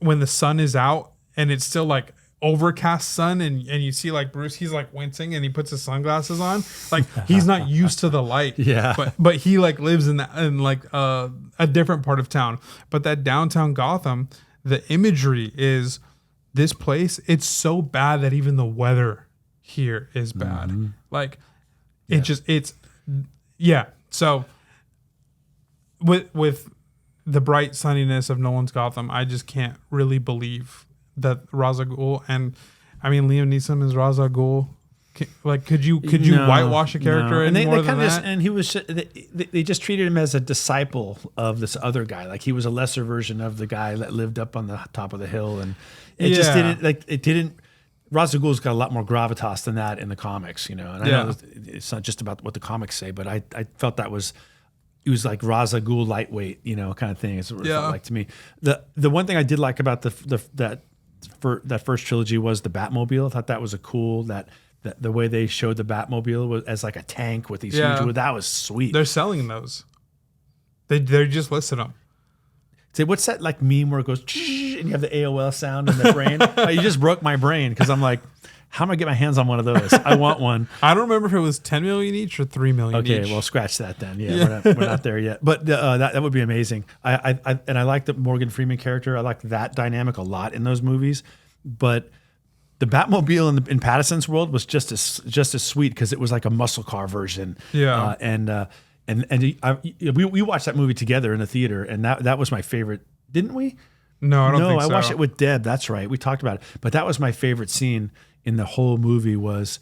When the sun is out and it's still like overcast sun, and you see like Bruce, he's like wincing and he puts his sunglasses on, like he's not used to the light, but he like lives in like a different part of town. But that downtown Gotham, the imagery is this place, it's so bad that even the weather here is bad. Like so with the bright sunniness of Nolan's Gotham, I just can't really believe that Ra's al Ghul, and I mean Liam Neeson is Ra's al Ghul. Like, could you whitewash a character any more than that? And he was, they just treated him as a disciple of this other guy. Like he was a lesser version of the guy that lived up on the top of the hill, and it didn't. Ra's al Ghul's got a lot more gravitas than that in the comics, And I know it's not just about what the comics say, but I felt it was like Ra's al Ghul lightweight, kind of thing. It's what it felt like to me. The one thing I did like about that first trilogy was the Batmobile. I thought that was the way they showed the Batmobile was as like a tank with these huge. That was sweet. They're selling those. They just listed them. Say, what's that like meme where it goes and you have the AOL sound in the brain? You just broke my brain because I'm like, how am I get my hands on one of those? I want one. I don't remember if it was 10 million each or 3 million each. Okay, well, scratch that then. Yeah, we're not there yet. But that would be amazing. I like the Morgan Freeman character. I like that dynamic a lot in those movies. But the Batmobile in Pattinson's world was just as sweet because it was like a muscle car version. Yeah. We watched that movie together in the theater, and that was my favorite. Didn't we? No, I don't think so. I watched it with Deb. That's right. We talked about it. But that was my favorite scene in the whole movie was,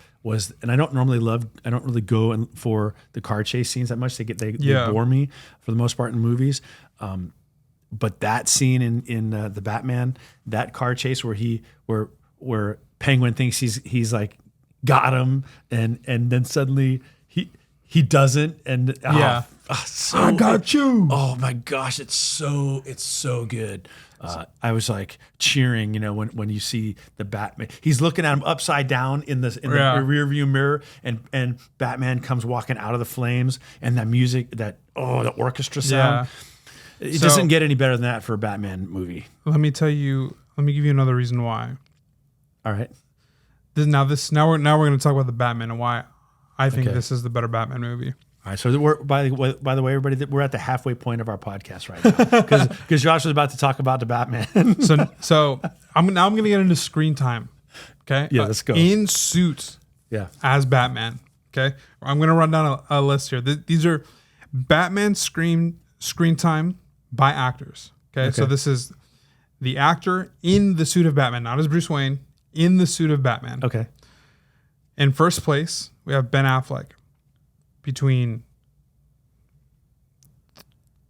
and I don't really go for the car chase scenes that much. They bore me for the most part in movies. But that scene in the Batman, that car chase where Penguin thinks he's like got him, and then suddenly he doesn't, and I got you. Oh my gosh, it's so good. I was like cheering, when you see the Batman. He's looking at him upside down in the rear view mirror, and Batman comes walking out of the flames, and that music, the orchestra sound. Yeah. It doesn't get any better than that for a Batman movie. Let me give you another reason why. All right. Now we're going to talk about the Batman and why I think this is the better Batman movie. All right. So by the way, everybody, we're at the halfway point of our podcast right now because Josh was about to talk about the Batman. so I'm going to get into screen time. Okay. Yeah. Let's go. In suit. Yeah. As Batman. Okay. I'm going to run down a list here. These are Batman screen time by actors. Okay, so this is the actor in the suit of Batman, not as Bruce Wayne, in the suit of Batman. Okay. In first place, we have Ben Affleck. Between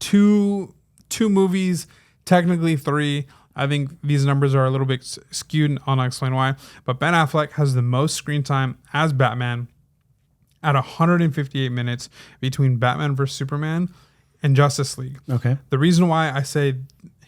two movies, technically 3. I think these numbers are a little bit skewed, and I'll explain why. But Ben Affleck has the most screen time as Batman at 158 minutes between Batman vs. Superman and Justice League. Okay. The reason why I say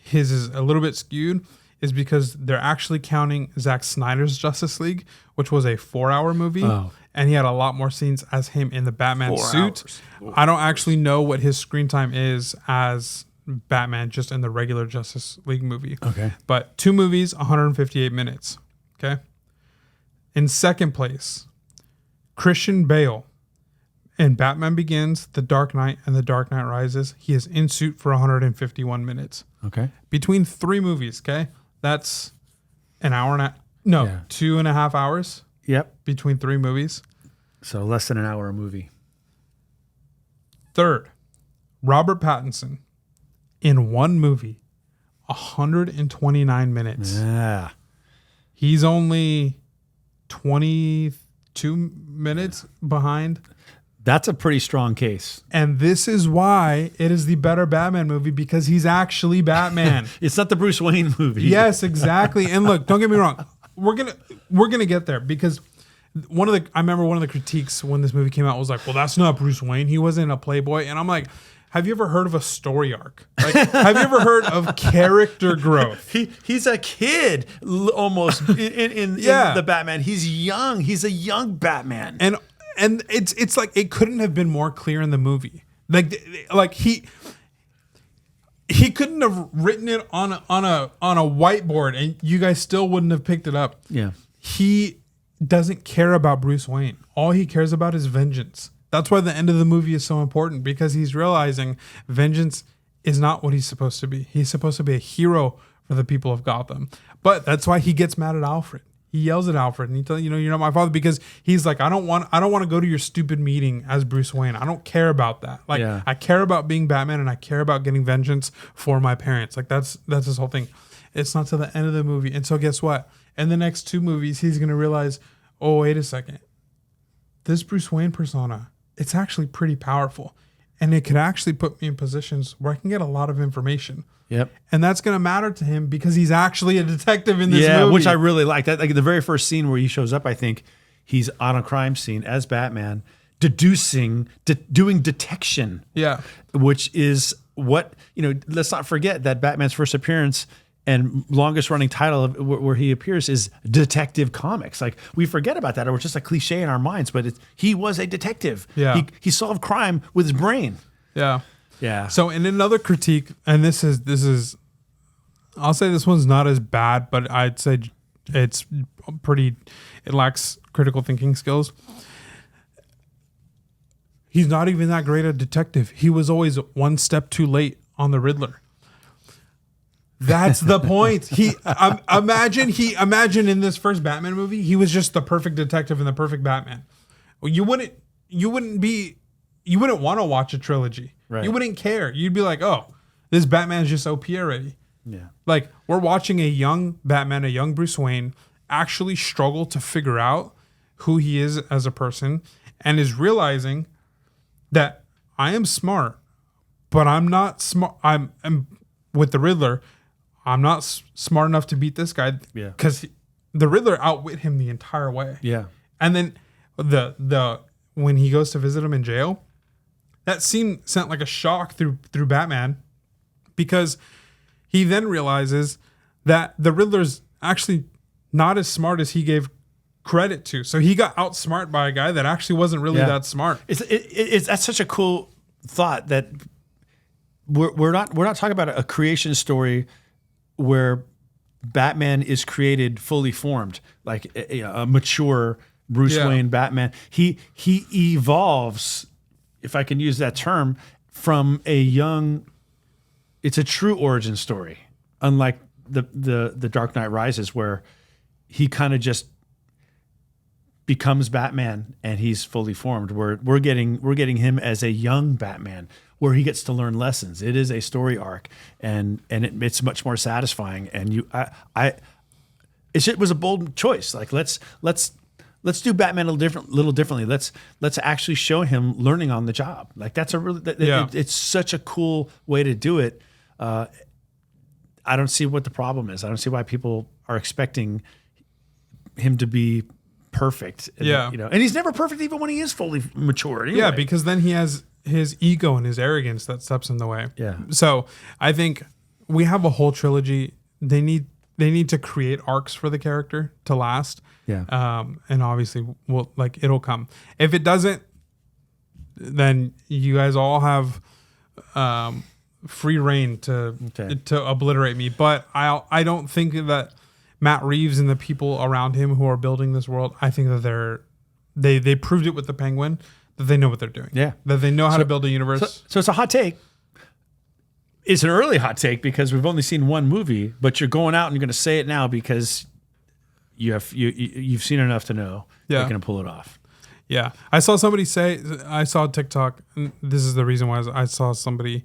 his is a little bit skewed is because they're actually counting Zack Snyder's Justice League, which was a 4-hour movie. Oh. And he had a lot more scenes as him in the Batman suit. I don't actually know what his screen time is as Batman just in the regular Justice League movie. Okay. But 2 movies, 158 minutes. Okay. In second place, Christian Bale in Batman Begins, The Dark Knight, and The Dark Knight Rises. He is in suit for 151 minutes. Okay. Between 3 movies, okay? That's an hour and a... No, 2.5 hours. Yep. Between 3 movies. So less than an hour a movie. Third, Robert Pattinson in 1 movie, 129 minutes. Yeah. He's only 22 minutes behind. That's a pretty strong case. And this is why it is the better Batman movie, because he's actually Batman. It's not the Bruce Wayne movie. Yes, exactly. And look, don't get me wrong. We're gonna get there, because I remember one of the critiques when this movie came out was like, well, that's not Bruce Wayne. He wasn't a playboy. And I'm like, have you ever heard of a story arc? Like, have you ever heard of character growth? He's a kid almost in the Batman. He's young. He's a young Batman. And it's like it couldn't have been more clear in the movie. Like he couldn't have written it on a whiteboard and you guys still wouldn't have picked it up. Yeah. He doesn't care about Bruce Wayne. All he cares about is vengeance. That's why the end of the movie is so important, because he's realizing vengeance is not what he's supposed to be. He's supposed to be a hero for the people of Gotham. But that's why he gets mad at Alfred. He yells at Alfred and he tells, you're not my father, because he's like, I don't want to go to your stupid meeting as Bruce Wayne. I don't care about that. Like, I care about being Batman and I care about getting vengeance for my parents. Like that's his whole thing. It's not to the end of the movie. And so guess what? In the next 2 movies, he's going to realize, oh, wait a second. This Bruce Wayne persona, it's actually pretty powerful. And it could actually put me in positions where I can get a lot of information. Yep. And that's going to matter to him because he's actually a detective in this movie. Yeah, which I really like. That, like the very first scene where he shows up, I think he's on a crime scene as Batman, doing detection. Yeah. Which is what, let's not forget that Batman's first appearance and longest running title of where he appears is Detective Comics. Like, we forget about that, or it's just a cliche in our minds, but he was a detective. Yeah. He solved crime with his brain. Yeah. Yeah. So in another critique, and this is I'll say this one's not as bad, but I'd say it lacks critical thinking skills. He's not even that great a detective. He was always one step too late on the Riddler. That's the point. Imagine in this first Batman movie, he was just the perfect detective and the perfect Batman. Well, you wouldn't want to watch a trilogy. Right. You wouldn't care. You'd be like, oh, this Batman's just OP already. Yeah. Like, we're watching a young Batman, a young Bruce Wayne actually struggle to figure out who he is as a person and is realizing that I am smart, but I'm not smart. I'm with the Riddler. I'm not smart enough to beat this guy. Yeah. Because the Riddler outwit him the entire way. Yeah. And then the when he goes to visit him in jail, that scene sent like a shock through Batman, because he then realizes that the Riddler's actually not as smart as he gave credit to. So he got outsmarted by a guy that actually wasn't really that smart. That's such a cool thought that we're not talking about a creation story where Batman is created fully formed, like a mature Bruce Wayne Batman. He evolves, if I can use that term, from a young. It's a true origin story, unlike the Dark Knight Rises, where he kind of just becomes Batman and he's fully formed. We're getting him as a young Batman, where he gets to learn lessons. It is a story arc, and it's much more satisfying. And it was a bold choice. Like let's do Batman a little differently. Let's actually show him learning on the job. Like that's it's such a cool way to do it. I don't see what the problem is. I don't see why people are expecting him to be perfect. And he's never perfect even when he is fully mature. Anyway. Yeah, because then he has his ego and his arrogance that steps in the way. Yeah. So I think we have a whole trilogy. They need to create arcs for the character to last. Yeah. And obviously, it'll come. If it doesn't, then you guys all have free reign to obliterate me. But I don't think that Matt Reeves and the people around him who are building this world, I think that they proved it with the Penguin, that they know what they're doing. Yeah. That they know how to build a universe. So it's a hot take. It's an early hot take because we've only seen one movie, but you're going out and you're going to say it now because you've seen enough to know you're going to pull it off. Yeah. I saw somebody say, I saw TikTok, and this is the reason why I saw somebody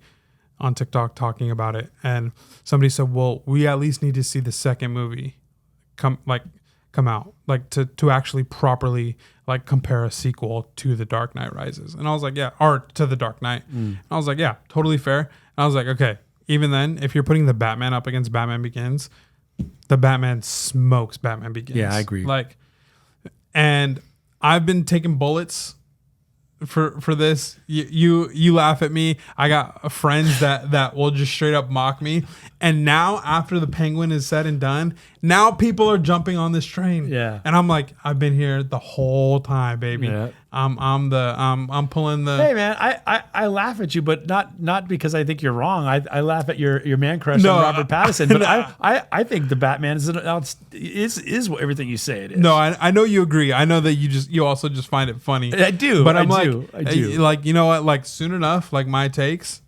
on TikTok talking about it, and somebody said, well, we at least need to see the second movie come out, like to actually properly like compare a sequel to The Dark Knight Rises. And I was like, yeah, or to The Dark Knight. And I was like, yeah, totally fair. And I was like, okay, even then, if you're putting the Batman up against Batman Begins, the Batman smokes Batman Begins. Yeah, I agree. And I've been taking bullets for this. You laugh at me. I got friends that will just straight up mock me. And now after the Penguin is said and done, now people are jumping on this train. Yeah. And I'm like, I've been here the whole time, baby. Yeah. I'm pulling the. Hey man, I laugh at you, but not because I think you're wrong. I laugh at your man crush on Robert Pattinson. But I think the Batman is everything you say it is. No, I know you agree. I know that you also just find it funny. I do. But I do. Like, you know what? Like soon enough, like my takes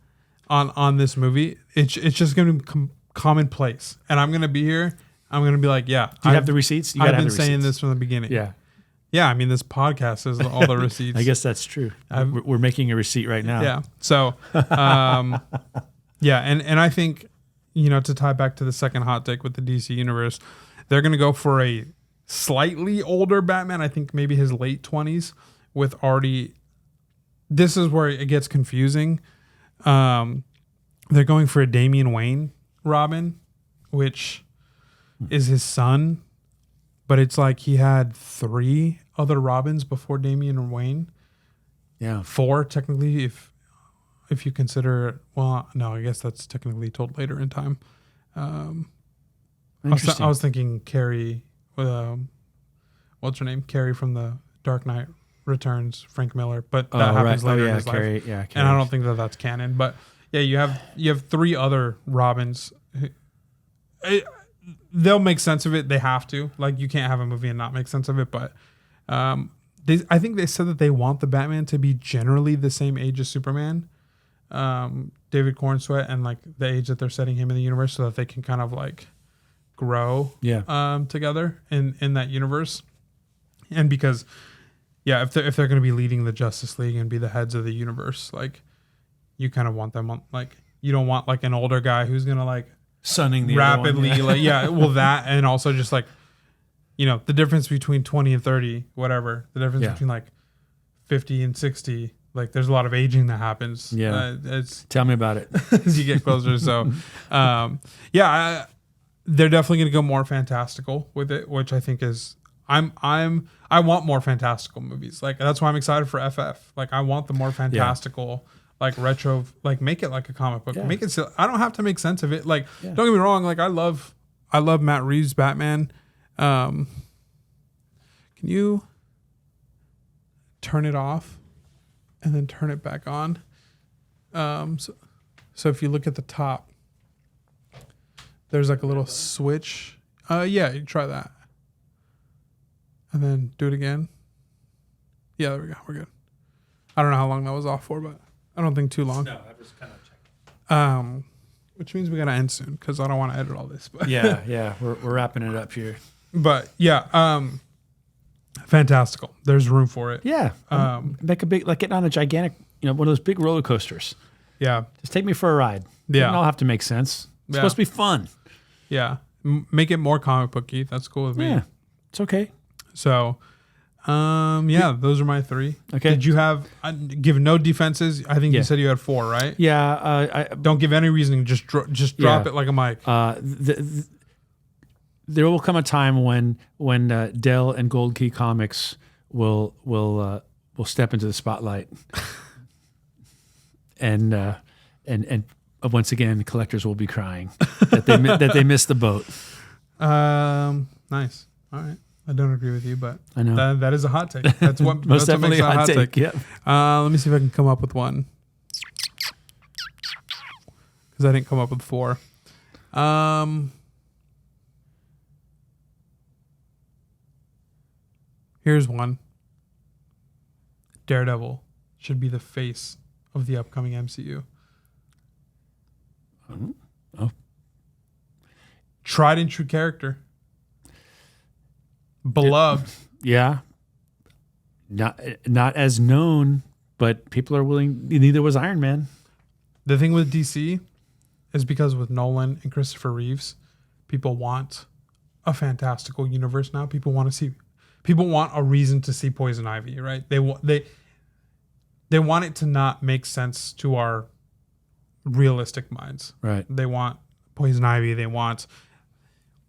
on this movie, it's just going to become commonplace, and I'm going to be here. I'm going to be like, yeah. Do you have the receipts? I've been saying this from the beginning. Yeah. Yeah, I mean, this podcast is all the receipts. I guess that's true. We're making a receipt right now. Yeah. So, yeah, and I think, to tie back to the second hot take with the DC universe, they're going to go for a slightly older Batman. I think maybe his late 20s with already. This is where it gets confusing. They're going for a Damian Wayne Robin, which is his son, but it's like he had 3 other Robins before Damian Wayne. Yeah. 4 technically, if you consider, well, no, I guess that's technically told later in time. I was thinking Carrie, what's her name? Carrie from the Dark Knight Returns, Frank Miller, but that happens later in his life. Yeah, and I don't think that that's canon. But yeah, you have 3 other Robins. They'll make sense of it. They have to. Like, you can't have a movie and not make sense of it. But I think they said that they want the Batman to be generally the same age as Superman, David Cornsweet, and like the age that they're setting him in the universe, so that they can kind of like grow together in that universe. And because if they're going to be leading the Justice League and be the heads of the universe, like, you kind of want them on, like, you don't want like an older guy who's going to like sunning the rapidly one, that, and also just like, the difference between 20 and 30, whatever, the difference between like 50 and 60, like there's a lot of aging that happens. Tell me about it as you get closer. So they're definitely going to go more fantastical with it, which I think is I want more fantastical movies. Like, that's why I'm excited for FF. Like, I want the more fantastical, like retro, like make it like a comic book. Make it silly. I don't have to make sense of it. Like, don't get me wrong. Like, I love Matt Reeves' Batman. Can you turn it off and then turn it back on? So if you look at the top, there's like a little switch. You try that. And then do it again. Yeah, there we go. We're good. I don't know how long that was off for, but I don't think too long. No, I was kind of checking. Which means we gotta end soon because I don't want to edit all this. But we're wrapping it up here. But fantastical. There's room for it. Yeah, make a big, like, getting on a gigantic, one of those big roller coasters. Yeah. Just take me for a ride. Yeah. It doesn't all have to make sense. It's supposed to be fun. Yeah. Make it more comic booky. That's cool with me. Yeah. It's okay. So, those are my 3. Okay. Did you have give no defenses? I think you said you had 4, right? Yeah. Don't give any reasoning. Just drop it like a mic. There will come a time when Dell and Gold Key Comics will step into the spotlight, and once again, collectors will be crying that they missed the boat. Nice. All right. I don't agree with you, but I know that is a hot take. That's what most that's definitely what makes a hot take. Yeah. Let me see if I can come up with one, because I didn't come up with 4. Here's one. Daredevil should be the face of the upcoming MCU. Oh. Tried and true character. Beloved. Yeah. Not as known, but people are willing. Neither was Iron Man. The thing with DC is because with Nolan and Christopher Reeves, people want a fantastical universe now. People want a reason to see Poison Ivy, right? They want it to not make sense to our realistic minds. Right. They want Poison Ivy. They want,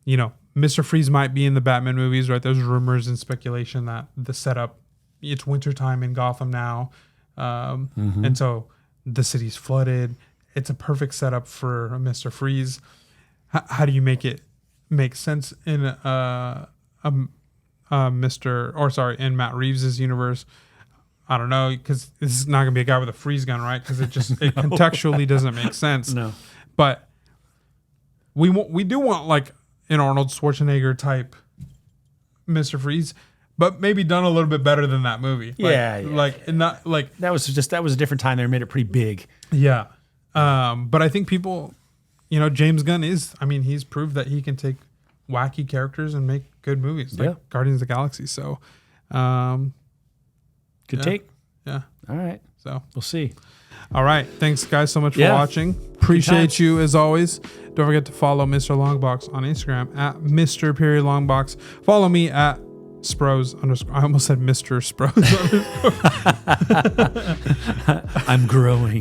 Mr. Freeze might be in the Batman movies, right? There's rumors and speculation that the setup, it's wintertime in Gotham now. And so the city's flooded. It's a perfect setup for Mr. Freeze. How do you make it make sense in in Matt Reeves' universe? I don't know, because this is not gonna be a guy with a freeze gun, right? Because it contextually doesn't make sense. No, but we do want like an Arnold Schwarzenegger type Mr. Freeze, but maybe done a little bit better than that movie. Not like that was a different time. They made it pretty big. Yeah, but I think people, James Gunn he's proved that he can take wacky characters and make good movies, like Guardians of the Galaxy. So, good take. Yeah. All right. So we'll see. All right. Thanks, guys, so much for watching. Appreciate you as always. Don't forget to follow Mr. Longbox on Instagram at Mr. Follow me at Spros _ I almost said Mr. Spros _ I'm growing.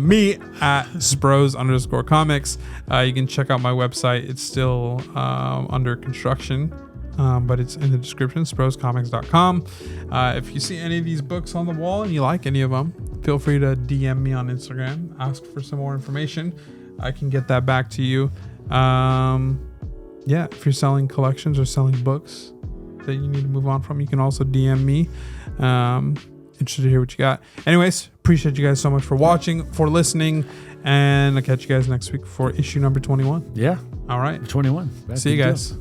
Me at Spros _ comics. You can check out my website. It's still under construction, but it's in the description, sproscomics.com. If you see any of these books on the wall and you like any of them, feel free to DM me on Instagram. Ask for some more information. I can get that back to you. If you're selling collections or selling books that you need to move on from, you can also DM me. Interested to hear what you got. Anyways, appreciate you guys so much for watching, for listening, and I'll catch you guys next week for issue number 21. Yeah. All right. 21. See you guys.